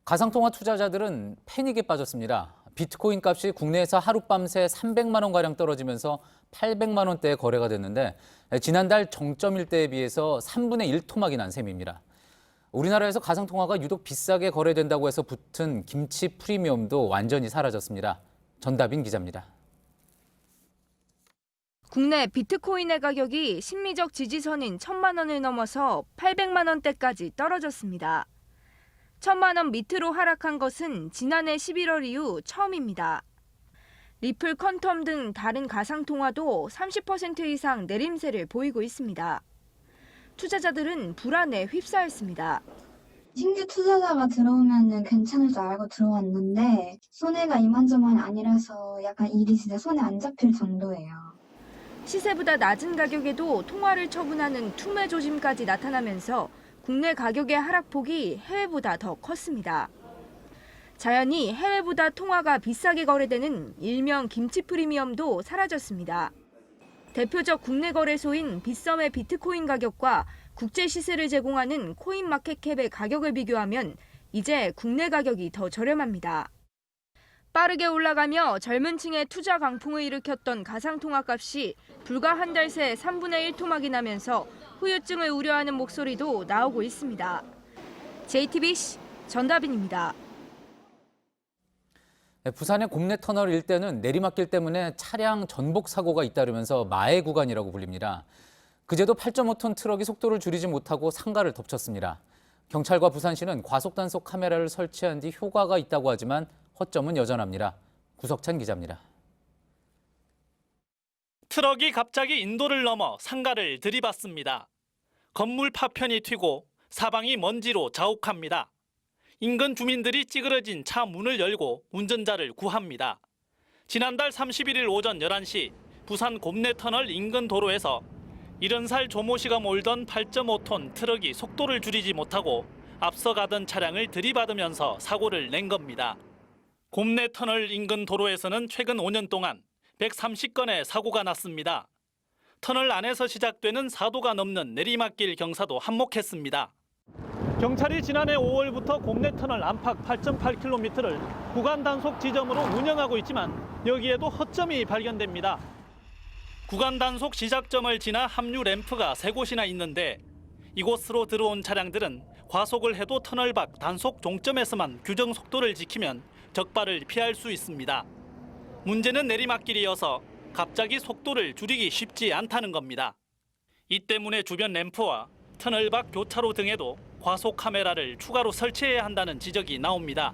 가상통화 투자자들은 패닉에 빠졌습니다. 비트코인 값이 국내에서 하룻밤새 300만 원가량 떨어지면서 800만 원대에 거래가 됐는데 지난달 정점일 때에 비해서 3분의 1 토막이 난 셈입니다. 우리나라에서 가상통화가 유독 비싸게 거래된다고 해서 붙은 김치 프리미엄도 완전히 사라졌습니다. 전다빈 기자입니다. 국내 비트코인의 가격이 심리적 지지선인 1,000만 원을 넘어서 800만 원대까지 떨어졌습니다. 1,000만 원 밑으로 하락한 것은 지난해 11월 이후 처음입니다. 리플, 퀀텀 등 다른 가상통화도 30% 이상 내림세를 보이고 있습니다. 투자자들은 불안에 휩싸였습니다. 신규 투자자가 들어오면 괜찮을 줄 알고 들어왔는데 손해가 이만저만이 아니라서 약간 일이 진짜 손에 안 잡힐 정도예요. 시세보다 낮은 가격에도 통화를 처분하는 투매 조짐까지 나타나면서 국내 가격의 하락폭이 해외보다 더 컸습니다. 자연히 해외보다 통화가 비싸게 거래되는 일명 김치 프리미엄도 사라졌습니다. 대표적 국내 거래소인 빗썸의 비트코인 가격과 국제 시세를 제공하는 코인마켓캡의 가격을 비교하면 이제 국내 가격이 더 저렴합니다. 빠르게 올라가며 젊은 층의 투자 강풍을 일으켰던 가상통화 값이 불과 한 달 새 3분의 1 토막이 나면서 후유증을 우려하는 목소리도 나오고 있습니다. JTBC 전다빈입니다. 부산의 곰내 터널 일대는 내리막길 때문에 차량 전복 사고가 잇따르면서 마의 구간이라고 불립니다. 그제도 8.5톤 트럭이 속도를 줄이지 못하고 상가를 덮쳤습니다. 경찰과 부산시는 과속 단속 카메라를 설치한 뒤 효과가 있다고 하지만 허점은 여전합니다. 구석찬 기자입니다. 트럭이 갑자기 인도를 넘어 상가를 들이받습니다. 건물 파편이 튀고 사방이 먼지로 자욱합니다. 인근 주민들이 찌그러진 차 문을 열고 운전자를 구합니다. 지난달 31일 오전 11시 부산 곰내터널 인근 도로에서 70살 조모 씨가 몰던 8.5톤 트럭이 속도를 줄이지 못하고 앞서가던 차량을 들이받으면서 사고를 낸 겁니다. 곰내터널 인근 도로에서는 최근 5년 동안 130건의 사고가 났습니다. 터널 안에서 시작되는 4도가 넘는 내리막길 경사도 한몫했습니다. 경찰이 지난해 5월부터 곰내터널 안팎 8.8km를 구간 단속 지점으로 운영하고 있지만 여기에도 허점이 발견됩니다. 구간 단속 시작점을 지나 합류 램프가 3곳이나 있는데 이곳으로 들어온 차량들은 과속을 해도 터널 밖 단속 종점에서만 규정 속도를 지키면 적발을 피할 수 있습니다. 문제는 내리막길이어서 갑자기 속도를 줄이기 쉽지 않다는 겁니다. 이 때문에 주변 램프와 터널 밖 교차로 등에도 과속 카메라를 추가로 설치해야 한다는 지적이 나옵니다.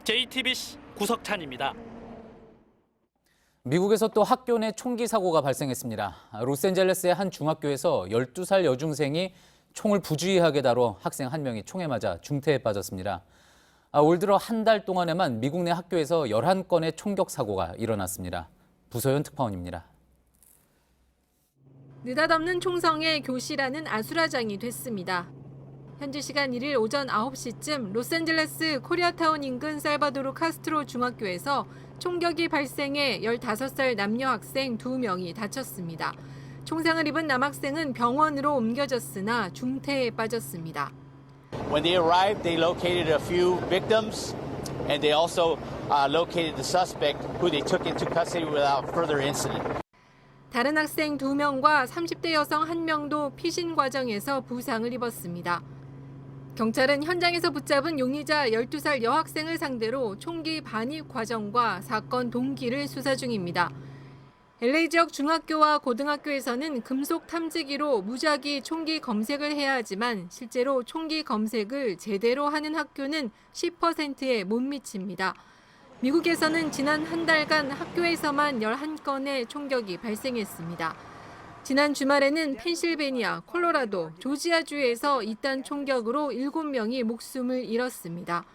JTBC 구석찬입니다. 미국에서 또 학교 내 총기 사고가 발생했습니다. 로스앤젤레스의 한 중학교에서 12살 여중생이 총을 부주의하게 다뤄 학생 한 명이 총에 맞아 중태에 빠졌습니다. 올 들어 한 달 동안에만 미국 내 학교에서 11건의 총격 사고가 일어났습니다. 부소연 특파원입니다. 느닷없는 총성에 교실안은 아수라장이 됐습니다. 현지 시간 1일 오전 9시쯤 로스앤젤레스 코리아타운 인근 살바도르 카스트로 중학교에서 총격이 발생해 15살 남녀 학생 2명이 다쳤습니다. 총상을 입은 남학생은 병원으로 옮겨졌으나 중태에 빠졌습니다. When they arrived, they located a few victims and they also located the suspect who they took into custody without further incident. 다른 학생 2명과 30대 여성 1명도 피신 과정에서 부상을 입었습니다. 경찰은 현장에서 붙잡은 용의자 12살 여학생을 상대로 총기 반입 과정과 사건 동기를 수사 중입니다. LA 지역 중학교와 고등학교에서는 금속 탐지기로 무작위 총기 검색을 해야 하지만 실제로 총기 검색을 제대로 하는 학교는 10%에 못 미칩니다. 미국에서는 지난 한 달간 학교에서만 11건의 총격이 발생했습니다. 지난 주말에는 펜실베니아, 콜로라도, 조지아주에서 잇따른 총격으로 7명이 목숨을 잃었습니다.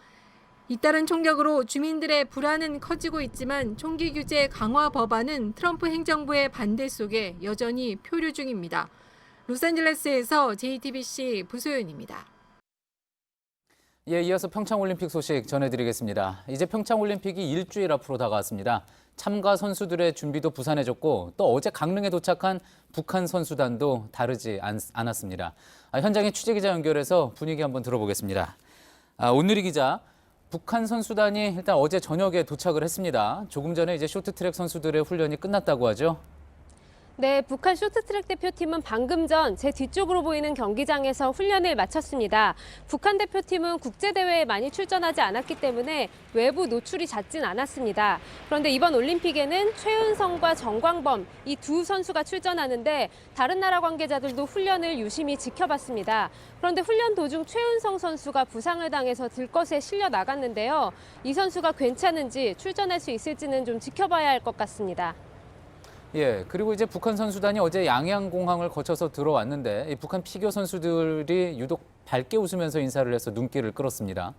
잇따른 총격으로 주민들의 불안은 커지고 있지만 총기 규제 강화 법안은 트럼프 행정부의 반대 속에 여전히 표류 중입니다. 로스앤젤레스에서 JTBC 부소연입니다. 예, 이어서 평창올림픽 소식 전해드리겠습니다. 이제 평창올림픽이 일주일 앞으로 다가왔습니다. 참가 선수들의 준비도 부산해졌고 또 어제 강릉에 도착한 북한 선수단도 다르지 않았습니다. 현장에 취재기자 연결해서 분위기 한번 들어보겠습니다. 온누리 기자, 북한 선수단이 일단 어제 저녁에 도착을 했습니다. 조금 전에 이제 쇼트트랙 선수들의 훈련이 끝났다고 하죠? 네, 북한 쇼트트랙 대표팀은 방금 전 제 뒤쪽으로 보이는 경기장에서 훈련을 마쳤습니다. 북한 대표팀은 국제대회에 많이 출전하지 않았기 때문에 외부 노출이 잦진 않았습니다. 그런데 이번 올림픽에는 최은성과 정광범 이 두 선수가 출전하는데 다른 나라 관계자들도 훈련을 유심히 지켜봤습니다. 그런데 훈련 도중 최은성 선수가 부상을 당해서 들것에 실려 나갔는데요. 이 선수가 괜찮은지 출전할 수 있을지는 좀 지켜봐야 할 것 같습니다. 예, 그리고 이제 북한 선수단이 어제 양양공항을 거쳐서 들어왔는데 이 북한 피겨 선수들이 유독 밝게 웃으면서 인사를 해서 눈길을 끌었습니다.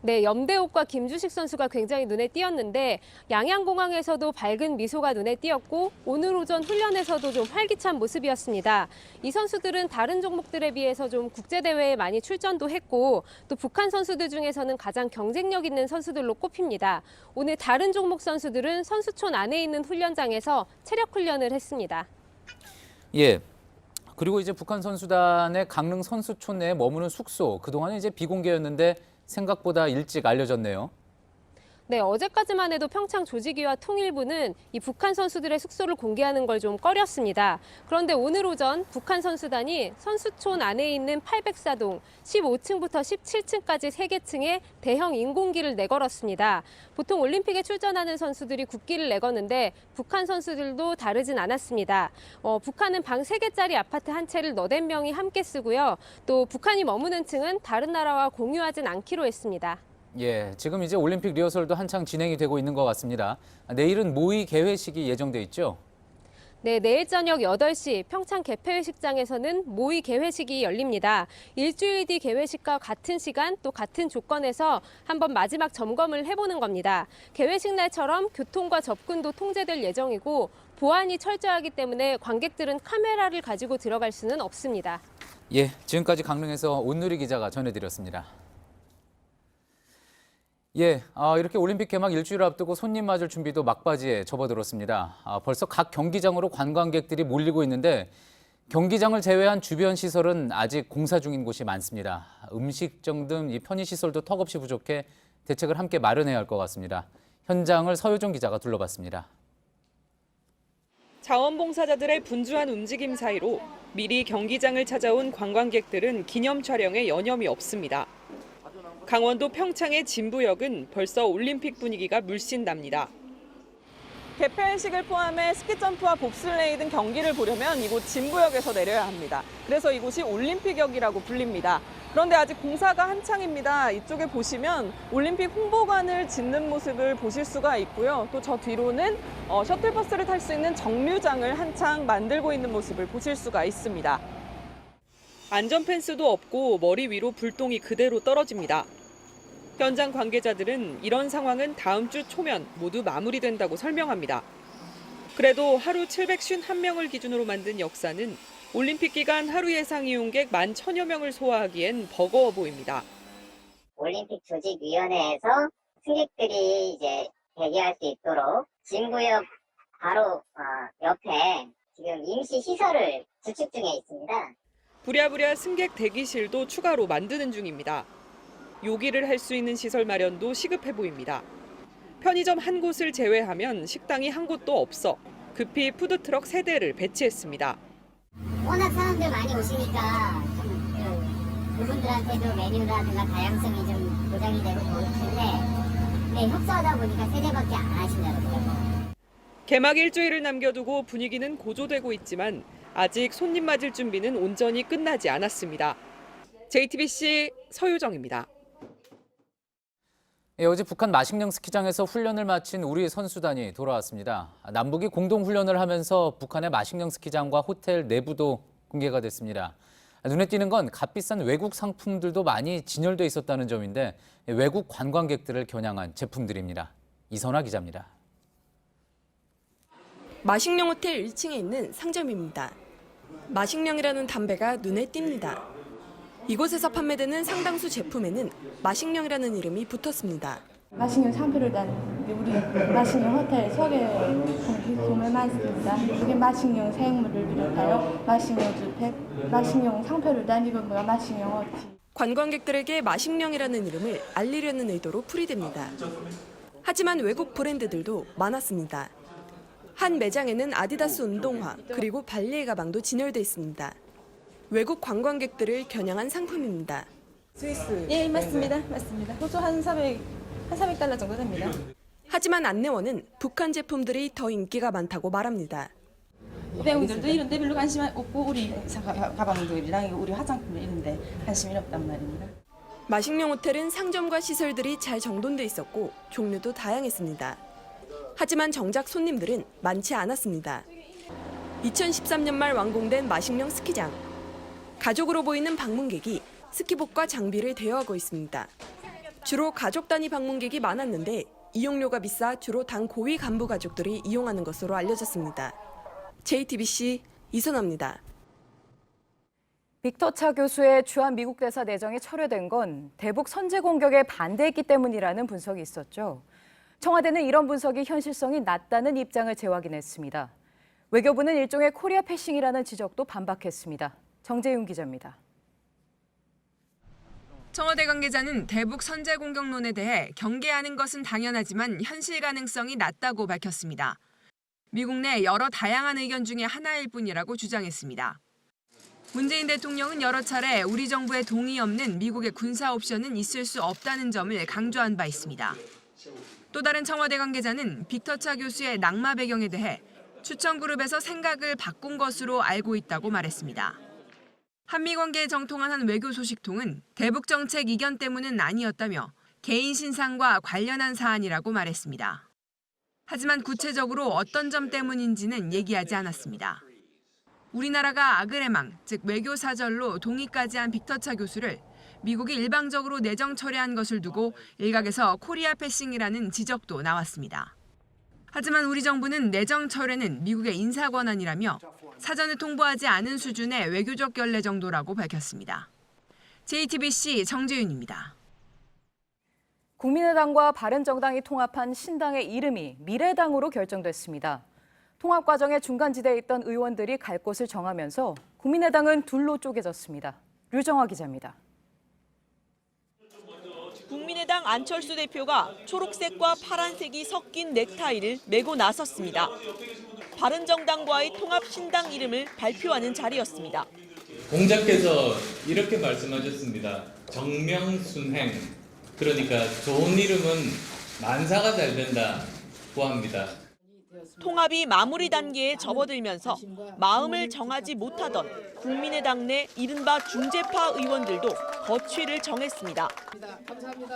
네, 염대옥과 김주식 선수가 굉장히 눈에 띄었는데 양양공항에서도 밝은 미소가 눈에 띄었고 오늘 오전 훈련에서도 좀 활기찬 모습이었습니다. 이 선수들은 다른 종목들에 비해서 좀 국제대회에 많이 출전도 했고 또 북한 선수들 중에서는 가장 경쟁력 있는 선수들로 꼽힙니다. 오늘 다른 종목 선수들은 선수촌 안에 있는 훈련장에서 체력 훈련을 했습니다. 예. 그리고 이제 북한 선수단의 강릉 선수촌 내에 머무는 숙소, 그동안은 이제 비공개였는데 생각보다 일찍 알려졌네요. 네, 어제까지만 해도 평창 조직위와 통일부는 이 북한 선수들의 숙소를 공개하는 걸 좀 꺼렸습니다. 그런데 오늘 오전 북한 선수단이 선수촌 안에 있는 804동 15층부터 17층까지 3개층에 대형 인공기를 내걸었습니다. 보통 올림픽에 출전하는 선수들이 국기를 내거는데 북한 선수들도 다르진 않았습니다. 북한은 방 3개짜리 아파트 한 채를 8명이 함께 쓰고요. 또 북한이 머무는 층은 다른 나라와 공유하진 않기로 했습니다. 예, 지금 이제 올림픽 리허설도 한창 진행이 되고 있는 것 같습니다. 내일은 모의 개회식이 예정돼 있죠? 네, 내일 저녁 8시 평창 개폐회식장에서는 모의 개회식이 열립니다. 일주일 뒤 개회식과 같은 시간 또 같은 조건에서 한번 마지막 점검을 해보는 겁니다. 개회식 날처럼 교통과 접근도 통제될 예정이고 보안이 철저하기 때문에 관객들은 카메라를 가지고 들어갈 수는 없습니다. 예, 지금까지 강릉에서 온누리 기자가 전해드렸습니다. 예, 이렇게 올림픽 개막 일주일을 앞두고 손님 맞을 준비도 막바지에 접어들었습니다. 벌써 각 경기장으로 관광객들이 몰리고 있는데 경기장을 제외한 주변 시설은 아직 공사 중인 곳이 많습니다. 음식점 등 이 편의시설도 턱없이 부족해 대책을 함께 마련해야 할 것 같습니다. 현장을 서효정 기자가 둘러봤습니다. 자원봉사자들의 분주한 움직임 사이로 미리 경기장을 찾아온 관광객들은 기념 촬영에 여념이 없습니다. 강원도 평창의 진부역은 벌써 올림픽 분위기가 물씬 납니다. 개폐식을 포함해 스키점프와 봅슬레이 등 경기를 보려면 이곳 진부역에서 내려야 합니다. 그래서 이곳이 올림픽역이라고 불립니다. 그런데 아직 공사가 한창입니다. 이쪽에 보시면 올림픽 홍보관을 짓는 모습을 보실 수가 있고요. 또 저 뒤로는 셔틀버스를 탈 수 있는 정류장을 한창 만들고 있는 모습을 보실 수가 있습니다. 안전펜스도 없고 머리 위로 불똥이 그대로 떨어집니다. 현장 관계자들은 이런 상황은 다음 주 초면 모두 마무리된다고 설명합니다. 그래도 하루 751명을 기준으로 만든 역사는 올림픽 기간 하루 예상 이용객 11,000여 명을 소화하기엔 버거워 보입니다. 올림픽 조직위원회에서 승객들이 이제 대기할 수 있도록 진구역 바로 옆에 지금 임시 시설을 구축 중에 있습니다. 부랴부랴 승객 대기실도 추가로 만드는 중입니다. 요기를 할 수 있는 시설 마련도 시급해 보입니다. 편의점 한 곳을 제외하면 식당이 한 곳도 없어 급히 푸드트럭 3대를 배치했습니다. 워낙 사람들 많이 오시니까 그분들한테도 메뉴라든가 다양성이 좀 보장이 되고 좋을 텐데 협소하다 보니까 3대밖에 안 하신다고요. 개막 일주일을 남겨두고 분위기는 고조되고 있지만 아직 손님 맞을 준비는 온전히 끝나지 않았습니다. JTBC 서유정입니다. 예, 어제 북한 마식령 스키장에서 훈련을 마친 우리 선수단이 돌아왔습니다. 남북이 공동 훈련을 하면서 북한의 마식령 스키장과 호텔 내부도 공개가 됐습니다. 눈에 띄는 건 값비싼 외국 상품들도 많이 진열돼 있었다는 점인데 외국 관광객들을 겨냥한 제품들입니다. 이선화 기자입니다. 마식령 호텔 1층에 있는 상점입니다. 마식령이라는 담배가 눈에 띕니다. 이곳에서 판매되는 상당수 제품에는 마식령이라는 이름이 붙었습니다. 마식령 상표를 단 우리 마식령 호텔 소개 구매만 했습니다. 이게 마식령 생물을 비롯하여 마식령 주택, 마식령 상표를 단 이건 뭐야 마식령 호텔. 관광객들에게 마식령이라는 이름을 알리려는 의도로 풀이됩니다. 하지만 외국 브랜드들도 많았습니다. 한 매장에는 아디다스 운동화 그리고 발리의 가방도 진열돼 있습니다. 외국 관광객들을 겨냥한 상품입니다. 스위스. 예, 맞습니다. 맞습니다. 호주 한 300달러 정도 됩니다. 하지만 안내원은 북한 제품들이 더 인기가 많다고 말합니다. 배우들도 이런 데 별로 관심 없고 우리 가방들이랑 우리 화장품 이런 데 관심이 없단 말입니다. 마식령 호텔은 상점과 시설들이 잘 정돈돼 있었고 종류도 다양했습니다. 하지만 정작 손님들은 많지 않았습니다. 2013년 말 완공된 마식령 스키장. 가족으로 보이는 방문객이 스키복과 장비를 대여하고 있습니다. 주로 가족 단위 방문객이 많았는데 이용료가 비싸 주로 당 고위 간부 가족들이 이용하는 것으로 알려졌습니다. JTBC 이선아입니다. 빅터 차 교수의 주한 미국 대사 내정이 철회된 건 대북 선제 공격에 반대했기 때문이라는 분석이 있었죠. 청와대는 이런 분석이 현실성이 낮다는 입장을 재확인했습니다. 외교부는 일종의 코리아 패싱이라는 지적도 반박했습니다. 정재윤 기자입니다. 청와대 관계자는 대북 선제 공격론에 대해 경계하는 것은 당연하지만 현실 가능성이 낮다고 밝혔습니다. 미국 내 여러 다양한 의견 중에 하나일 뿐이라고 주장했습니다. 문재인 대통령은 여러 차례 우리 정부의 동의 없는 미국의 군사 옵션은 있을 수 없다는 점을 강조한 바 있습니다. 또 다른 청와대 관계자는 빅터 차 교수의 낙마 배경에 대해 추천그룹에서 생각을 바꾼 것으로 알고 있다고 말했습니다. 한미 관계에 정통한 한 외교 소식통은 대북 정책 이견 때문은 아니었다며 개인 신상과 관련한 사안이라고 말했습니다. 하지만 구체적으로 어떤 점 때문인지는 얘기하지 않았습니다. 우리나라가 아그레망, 즉 외교 사절로 동의까지 한 빅터 차 교수를 미국이 일방적으로 내정 철회한 것을 두고 일각에서 코리아 패싱이라는 지적도 나왔습니다. 하지만 우리 정부는 내정 철회는 미국의 인사 권한이라며 사전에 통보하지 않은 수준의 외교적 결례 정도라고 밝혔습니다. JTBC 정재윤입니다. 국민의당과 바른정당이 통합한 신당의 이름이 미래당으로 결정됐습니다. 통합 과정의 중간지대에 있던 의원들이 갈 곳을 정하면서 국민의당은 둘로 쪼개졌습니다. 류정화 기자입니다. 국민의당 안철수 대표가 초록색과 파란색이 섞인 넥타이를 메고 나섰습니다. 바른정당과의 통합 신당 이름을 발표하는 자리였습니다. 공자께서 이렇게 말씀하셨습니다. 정명순행, 그러니까 좋은 이름은 만사가 잘 된다고 합니다. 통합이 마무리 단계에 접어들면서 마음을 정하지 못하던 국민의당 내 이른바 중재파 의원들도 거취를 정했습니다.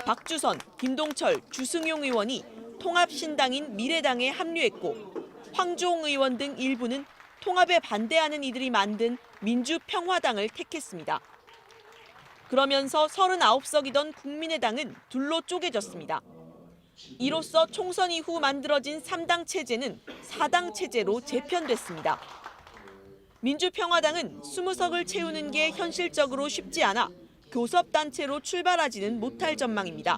박주선, 김동철, 주승용 의원이 통합신당인 미래당에 합류했고 황주홍 의원 등 일부는 통합에 반대하는 이들이 만든 민주평화당을 택했습니다. 그러면서 39석이던 국민의당은 둘로 쪼개졌습니다. 이로써 총선 이후 만들어진 3당 체제는 4당 체제로 재편됐습니다. 민주평화당은 20석을 채우는 게 현실적으로 쉽지 않아 교섭단체로 출발하지는 못할 전망입니다.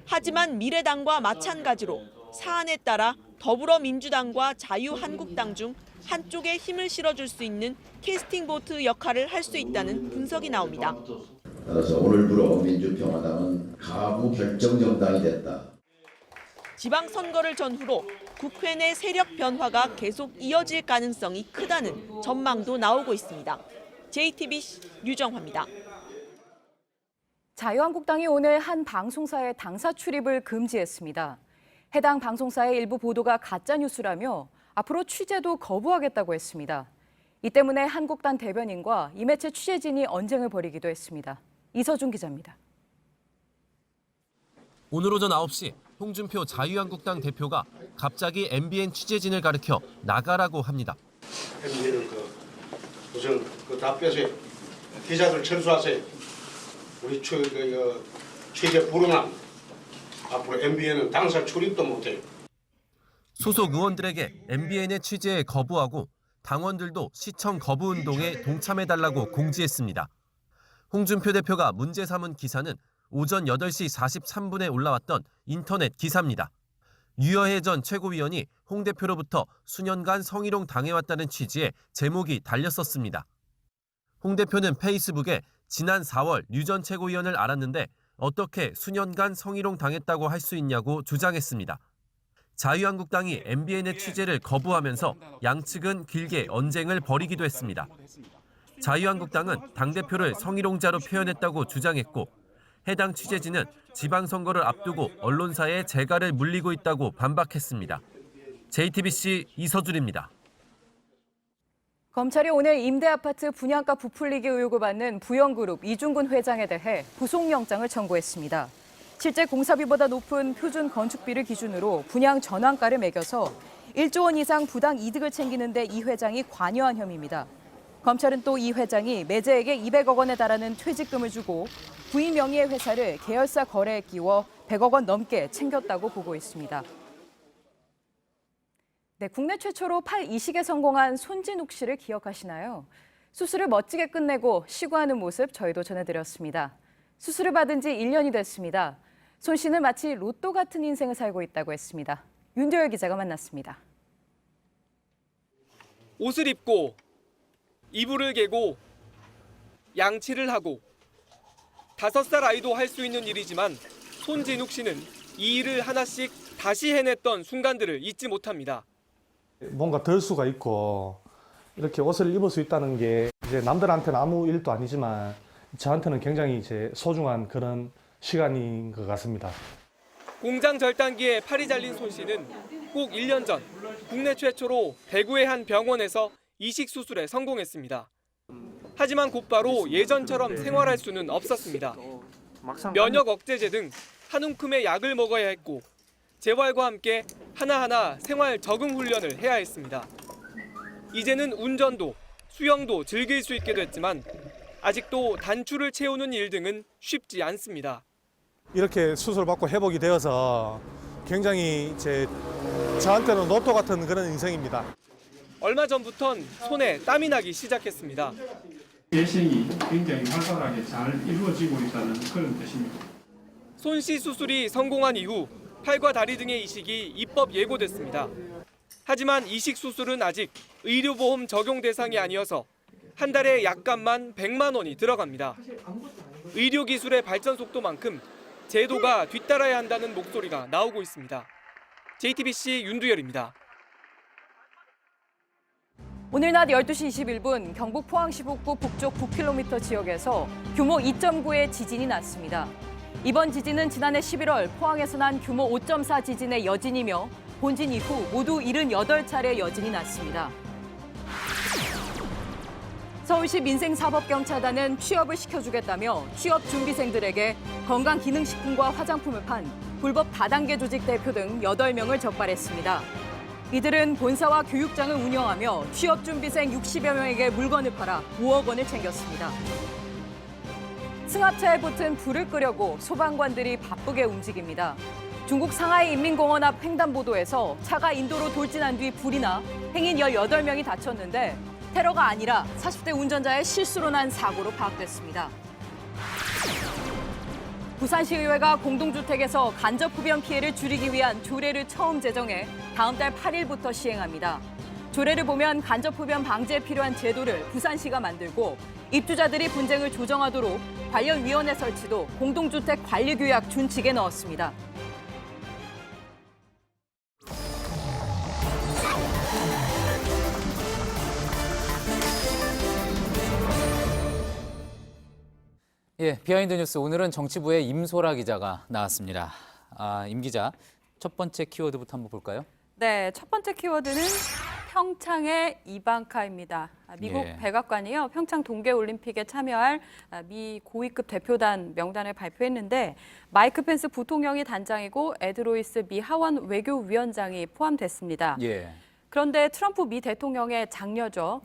하지만 미래당과 마찬가지로 사안에 따라 더불어민주당과 자유한국당 중 한쪽에 힘을 실어줄 수 있는 캐스팅 보트 역할을 할 수 있다는 분석이 나옵니다. 따라서 오늘부로 민주평화당은 가부 결정정당이 됐다. 지방선거를 전후로 국회 내 세력 변화가 계속 이어질 가능성이 크다는 전망도 나오고 있습니다. JTBC 류정화입니다. 자유한국당이 오늘 한 방송사의 당사 출입을 금지했습니다. 해당 방송사의 일부 보도가 가짜뉴스라며 앞으로 취재도 거부하겠다고 했습니다. 이 때문에 한국당 대변인과 이 매체 취재진이 언쟁을 벌이기도 했습니다. 이서준 기자입니다. 오늘 오전 9시 홍준표 자유한국당 대표가 갑자기 MBN 취재진을 가리켜 나가라고 합니다. MBN은 우선 다 빼세요. 기자들 철수하세요. 우리 취재 불응함. 앞으로 MBN은 당사 출입도 못해요. 소속 의원들에게 MBN의 취재에 거부하고 당원들도 시청 거부 운동에 동참해달라고 공지했습니다. 홍준표 대표가 문제 삼은 기사는 오전 8시 43분에 올라왔던 인터넷 기사입니다. 유여해 전 최고위원이 홍 대표로부터 수년간 성희롱 당해왔다는 취지의 제목이 달렸었습니다. 홍 대표는 페이스북에 지난 4월 류 전 최고위원을 알았는데 어떻게 수년간 성희롱 당했다고 할 수 있냐고 주장했습니다. 자유한국당이 MBN의 취재를 거부하면서 양측은 길게 언쟁을 벌이기도 했습니다. 자유한국당은 당대표를 성희롱자로 표현했다고 주장했고 해당 취재진은 지방선거를 앞두고 언론사에 재갈을 물리고 있다고 반박했습니다. JTBC 이서준입니다. 검찰이 오늘 임대아파트 분양가 부풀리기 의혹을 받는 부영그룹 이중근 회장에 대해 구속영장을 청구했습니다. 실제 공사비보다 높은 표준 건축비를 기준으로 분양 전환가를 매겨서 1조 원 이상 부당 이득을 챙기는 데 이 회장이 관여한 혐의입니다. 검찰은 또 이 회장이 매제에게 200억 원에 달하는 퇴직금을 주고 부인 명의의 회사를 계열사 거래에 끼워 100억 원 넘게 챙겼다고 보고 있습니다. 네, 국내 최초로 팔 이식에 성공한 손진욱 씨를 기억하시나요? 수술을 멋지게 끝내고 시구하는 모습 저희도 전해드렸습니다. 수술을 받은 지 1년이 됐습니다. 손 씨는 마치 로또 같은 인생을 살고 있다고 했습니다. 윤도열 기자가 만났습니다. 옷을 입고 이불을 개고 양치를 하고 5살 아이도 할 수 있는 일이지만 손진욱 씨는 이 일을 하나씩 다시 해냈던 순간들을 잊지 못합니다. 뭔가 덜 수가 있고 이렇게 옷을 입을 수 있다는 게 이제 남들한테는 아무 일도 아니지만 저한테는 굉장히 이제 소중한 그런 시간인 것 같습니다. 공장 절단기에 팔이 잘린 손 씨는 꼭 1년 전 국내 최초로 대구의 한 병원에서 이식 수술에 성공했습니다. 하지만 곧바로 예전처럼 생활할 수는 없었습니다. 면역 억제제 등 한 움큼의 약을 먹어야 했고 재활과 함께 하나하나 생활 적응 훈련을 해야 했습니다. 이제는 운전도 수영도 즐길 수 있게 됐지만 아직도 단추를 채우는 일 등은 쉽지 않습니다. 이렇게 수술받고 회복이 되어서 굉장히 저한테는 로또 같은 그런 인생입니다. 얼마 전부턴 손에 땀이 나기 시작했습니다. 예생이 굉장히 활발하게 잘 이루어지고 있다는 그런 뜻입니다. 손 씨 수술이 성공한 이후 팔과 다리 등의 이식이 입법 예고됐습니다. 하지만 이식 수술은 아직 의료보험 적용 대상이 아니어서 한 달에 약값만 100만 원이 들어갑니다. 의료기술의 발전 속도만큼 제도가 뒤따라야 한다는 목소리가 나오고 있습니다. JTBC 윤두열입니다. 오늘 낮 12시 21분 경북 포항시 북부 북쪽 9km 지역에서 규모 2.9의 지진이 났습니다. 이번 지진은 지난해 11월 포항에서 난 규모 5.4 지진의 여진이며 본진 이후 모두 78차례 여진이 났습니다. 서울시 민생사법경찰단은 취업을 시켜주겠다며 취업 준비생들에게 건강기능식품과 화장품을 판 불법 다단계 조직 대표 등 8명을 적발했습니다. 이들은 본사와 교육장을 운영하며 취업 준비생 60여 명에게 물건을 팔아 5억 원을 챙겼습니다. 승합차에 붙은 불을 끄려고 소방관들이 바쁘게 움직입니다. 중국 상하이 인민공원 앞 횡단보도에서 차가 인도로 돌진한 뒤 불이 나 행인 18명이 다쳤는데 테러가 아니라 40대 운전자의 실수로 난 사고로 파악됐습니다. 부산시의회가 공동주택에서 간접흡연 피해를 줄이기 위한 조례를 처음 제정해 다음 달 8일부터 시행합니다. 조례를 보면 간접흡연 방지에 필요한 제도를 부산시가 만들고 입주자들이 분쟁을 조정하도록 관련 위원회 설치도 공동주택 관리규약 준칙에 넣었습니다. 예, 비하인드 뉴스 오늘은 정치부의 임소라 기자가 나왔습니다. 임 기자, 첫 번째 키워드부터 한번 볼까요? 네, 첫 번째 키워드는 평창의 이방카입니다. 미국 백악관이요, 평창 동계올림픽에 참여할 미 고위급 대표단 명단을 발표했는데 마이크 펜스 부통령이 단장이고 에드 로이스 미 하원 외교위원장이 포함됐습니다. 그런데 트럼프 미 대통령의 장녀죠.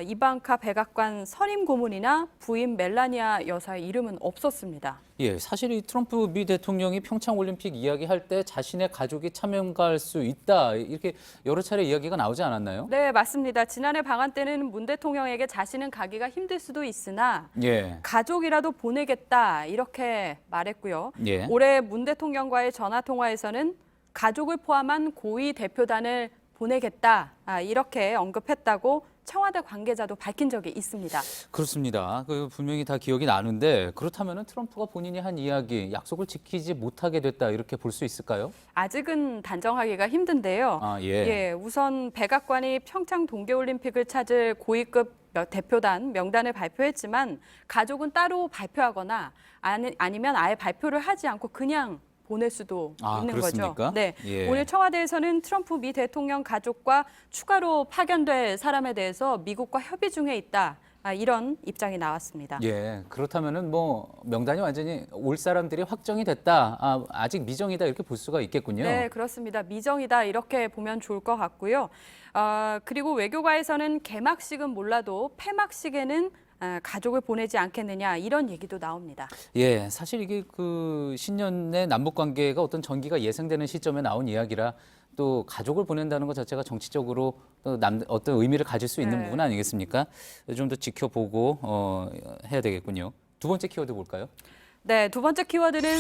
이방카 백악관 선임 고문이나 부인 멜라니아 여사의 이름은 없었습니다. 예, 사실 이 트럼프 미 대통령이 평창 올림픽 이야기할 때 자신의 가족이 참여할 수 있다 이렇게 여러 차례 이야기가 나오지 않았나요? 네, 맞습니다. 지난해 방한 때는 문 대통령에게 자신은 가기가 힘들 수도 있으나 가족이라도 보내겠다 이렇게 말했고요. 올해 문 대통령과의 전화 통화에서는 가족을 포함한 고위 대표단을 보내겠다 이렇게 언급했다고 청와대 관계자도 밝힌 적이 있습니다. 그렇습니다. 분명히 다 기억이 나는데 그렇다면 트럼프가 본인이 한 이야기, 약속을 지키지 못하게 됐다 이렇게 볼 수 있을까요? 아직은 단정하기가 힘든데요. 우선 백악관이 평창 동계올림픽을 찾을 고위급 대표단 명단을 발표했지만 가족은 따로 발표하거나 아니면 아예 발표를 하지 않고 그냥 보낼 수도 있는 그렇습니까? 거죠. 네, 오늘 청와대에서는 트럼프 미 대통령 가족과 추가로 파견될 사람에 대해서 미국과 협의 중에 있다. 이런 입장이 나왔습니다. 그렇다면은 뭐 명단이 완전히 올 사람들이 확정이 됐다. 아직 미정이다 이렇게 볼 수가 있겠군요. 네, 그렇습니다. 미정이다 이렇게 보면 좋을 것 같고요. 그리고 외교가에서는 개막식은 몰라도 폐막식에는 가족을 보내지 않겠느냐 이런 얘기도 나옵니다. 사실 이게 신년의 남북 관계가 어떤 전기가 예상되는 시점에 나온 이야기라 또 가족을 보낸다는 것 자체가 정치적으로 또 어떤 의미를 가질 수 있는 부분 아니겠습니까? 좀 더 지켜보고 해야 되겠군요. 두 번째 키워드 볼까요? 네, 두 번째 키워드는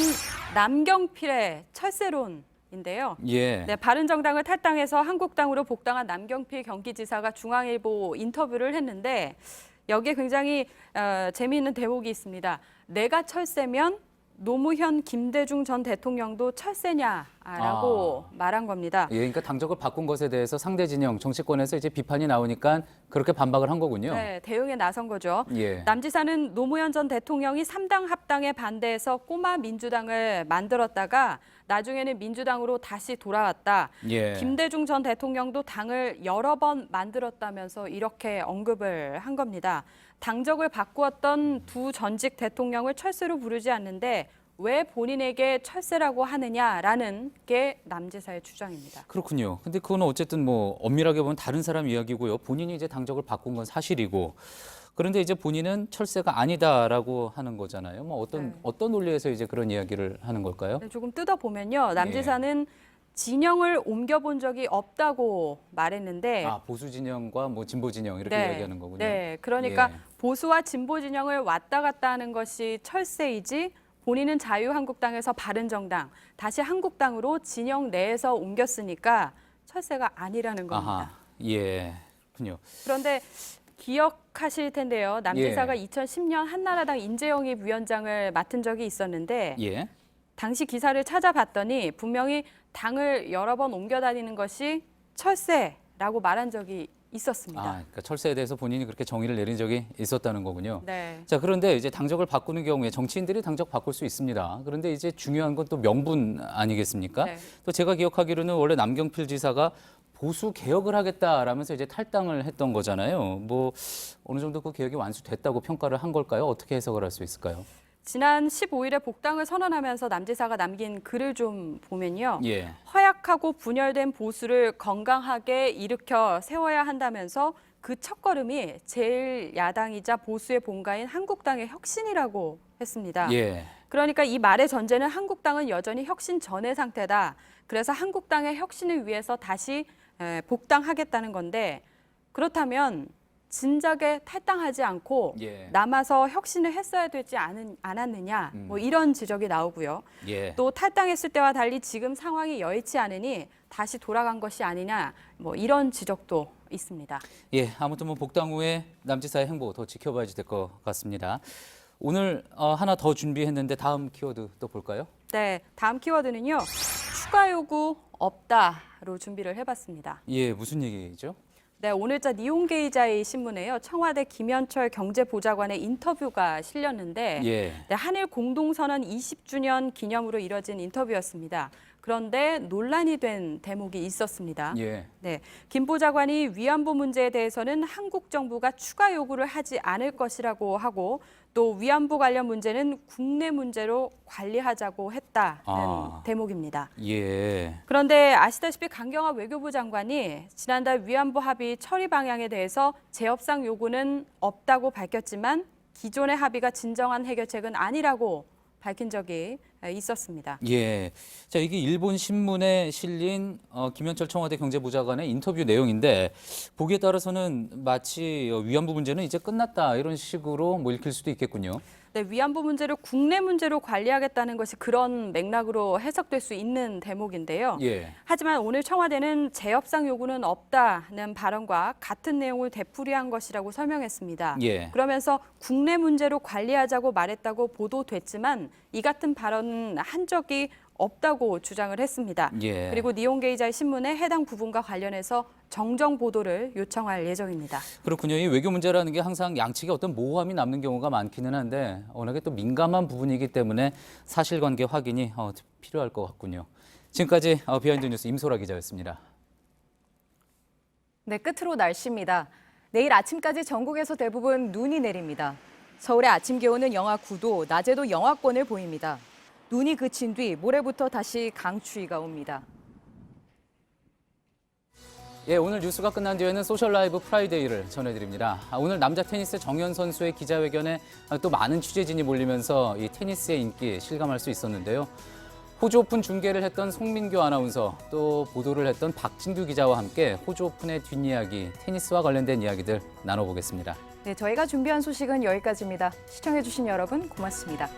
남경필의 철새론인데요. 네, 바른정당을 탈당해서 한국당으로 복당한 남경필 경기지사가 중앙일보 인터뷰를 했는데 여기에 굉장히 재미있는 대목이 있습니다. 내가 철새면 노무현, 김대중 전 대통령도 철새냐라고 말한 겁니다. 예, 그러니까 당적을 바꾼 것에 대해서 상대 진영 정치권에서 이제 비판이 나오니까 그렇게 반박을 한 거군요. 네, 대응에 나선 거죠. 예. 남 지사는 노무현 전 대통령이 3당 합당에 반대해서 꼬마 민주당을 만들었다가 나중에는 민주당으로 다시 돌아왔다. 예. 김대중 전 대통령도 당을 여러 번 만들었다면서 이렇게 언급을 한 겁니다. 당적을 바꾸었던 두 전직 대통령을 철새로 부르지 않는데 왜 본인에게 철새라고 하느냐라는 게 남 지사의 주장입니다. 그렇군요. 근데 그건 어쨌든 뭐 엄밀하게 보면 다른 사람 이야기고요. 본인이 이제 당적을 바꾼 건 사실이고. 그런데 이제 본인은 철새가 아니다라고 하는 거잖아요. 뭐 어떤 논리에서 이제 그런 이야기를 하는 걸까요? 네, 조금 뜯어보면요. 남 지사는 진영을 옮겨본 적이 없다고 말했는데 보수 진영과 뭐 진보 진영 이렇게 네, 이야기하는 거군요. 네, 그러니까 예. 보수와 진보 진영을 왔다 갔다 하는 것이 철새이지 본인은 자유한국당에서 바른정당, 다시 한국당으로 진영 내에서 옮겼으니까 철새가 아니라는 겁니다. 아하, 예, 그렇군요. 그런데 기억하실 텐데요. 남 예. 지사가 2010년 한나라당 인재영입 위원장을 맡은 적이 있었는데 예. 당시 기사를 찾아봤더니 분명히 당을 여러 번 옮겨 다니는 것이 철새라고 말한 적이 있었습니다. 그러니까 철새에 대해서 본인이 그렇게 정의를 내린 적이 있었다는 거군요. 네. 자, 그런데 이제 당적을 바꾸는 경우에 정치인들이 당적 바꿀 수 있습니다. 그런데 이제 중요한 건 또 명분 아니겠습니까? 네. 또 제가 기억하기로는 원래 남경필 지사가 보수 개혁을 하겠다라면서 이제 탈당을 했던 거잖아요. 뭐 어느 정도 그 개혁이 완수됐다고 평가를 한 걸까요? 어떻게 해석을 할 수 있을까요? 지난 15일에 복당을 선언하면서 남 지사가 남긴 글을 좀 보면요. 예. 허약하고 분열된 보수를 건강하게 일으켜 세워야 한다면서 그 첫걸음이 제1야당이자 보수의 본가인 한국당의 혁신이라고 했습니다. 예. 그러니까 이 말의 전제는 한국당은 여전히 혁신 전의 상태다. 그래서 한국당의 혁신을 위해서 다시 복당하겠다는 건데 그렇다면 진작에 탈당하지 않고 남아서 혁신을 했어야 되지 않았느냐 뭐 이런 지적이 나오고요. 예. 또 탈당했을 때와 달리 지금 상황이 여의치 않으니 다시 돌아간 것이 아니냐 뭐 이런 지적도 있습니다. 예, 아무튼 뭐 복당 후에 남 지사의 행보 더 지켜봐야지 될 것 같습니다. 오늘 하나 더 준비했는데 다음 키워드 또 볼까요? 네, 다음 키워드는요. 추가 요구 없다로 준비를 해봤습니다. 예, 무슨 얘기죠? 네, 오늘자 니온게이자이 신문에요. 청와대 김현철 경제보좌관의 인터뷰가 실렸는데 네, 한일 공동선언 20주년 기념으로 이뤄진 인터뷰였습니다. 그런데 논란이 된 대목이 있었습니다. 예. 네, 김 보좌관이 위안부 문제에 대해서는 한국 정부가 추가 요구를 하지 않을 것이라고 하고 또 위안부 관련 문제는 국내 문제로 관리하자고 했다는 대목입니다. 예. 그런데 아시다시피 강경화 외교부 장관이 지난달 위안부 합의 처리 방향에 대해서 재협상 요구는 없다고 밝혔지만 기존의 합의가 진정한 해결책은 아니라고 밝힌 적이 있었습니다. 예. 자, 이게 일본 신문에 실린 김현철 청와대 경제보좌관의 인터뷰 내용인데 보기에 따라서는 마치 위안부 문제는 이제 끝났다 이런 식으로 뭐 읽힐 수도 있겠군요. 네, 위안부 문제를 국내 문제로 관리하겠다는 것이 그런 맥락으로 해석될 수 있는 대목인데요. 예. 하지만 오늘 청와대는 재협상 요구는 없다는 발언과 같은 내용을 되풀이한 것이라고 설명했습니다. 예. 그러면서 국내 문제로 관리하자고 말했다고 보도됐지만 이 같은 발언은 한 적이 없다고 주장을 했습니다. 예. 그리고 니온게이자의 신문에 해당 부분과 관련해서 정정 보도를 요청할 예정입니다. 그렇군요. 이 외교 문제라는 게 항상 양측에 어떤 모호함이 남는 경우가 많기는 한데 워낙에 또 민감한 부분이기 때문에 사실관계 확인이 필요할 것 같군요. 지금까지 비하인드 뉴스 임소라 기자였습니다. 네, 끝으로 날씨입니다. 내일 아침까지 전국에서 대부분 눈이 내립니다. 서울의 아침 기온은 영하 9도, 낮에도 영하권을 보입니다. 눈이 그친 뒤 모레부터 다시 강추위가 옵니다. 예, 오늘 뉴스가 끝난 뒤에는 소셜 라이브 프라이데이를 전해드립니다. 오늘 남자 테니스 정현 선수의 기자회견에 또 많은 취재진이 몰리면서 이 테니스의 인기 실감할 수 있었는데요. 호주 오픈 중계를 했던 송민교 아나운서, 또 보도를 했던 박진규 기자와 함께 호주 오픈의 뒷이야기, 테니스와 관련된 이야기들 나눠보겠습니다. 네, 저희가 준비한 소식은 여기까지입니다. 시청해주신 여러분 고맙습니다.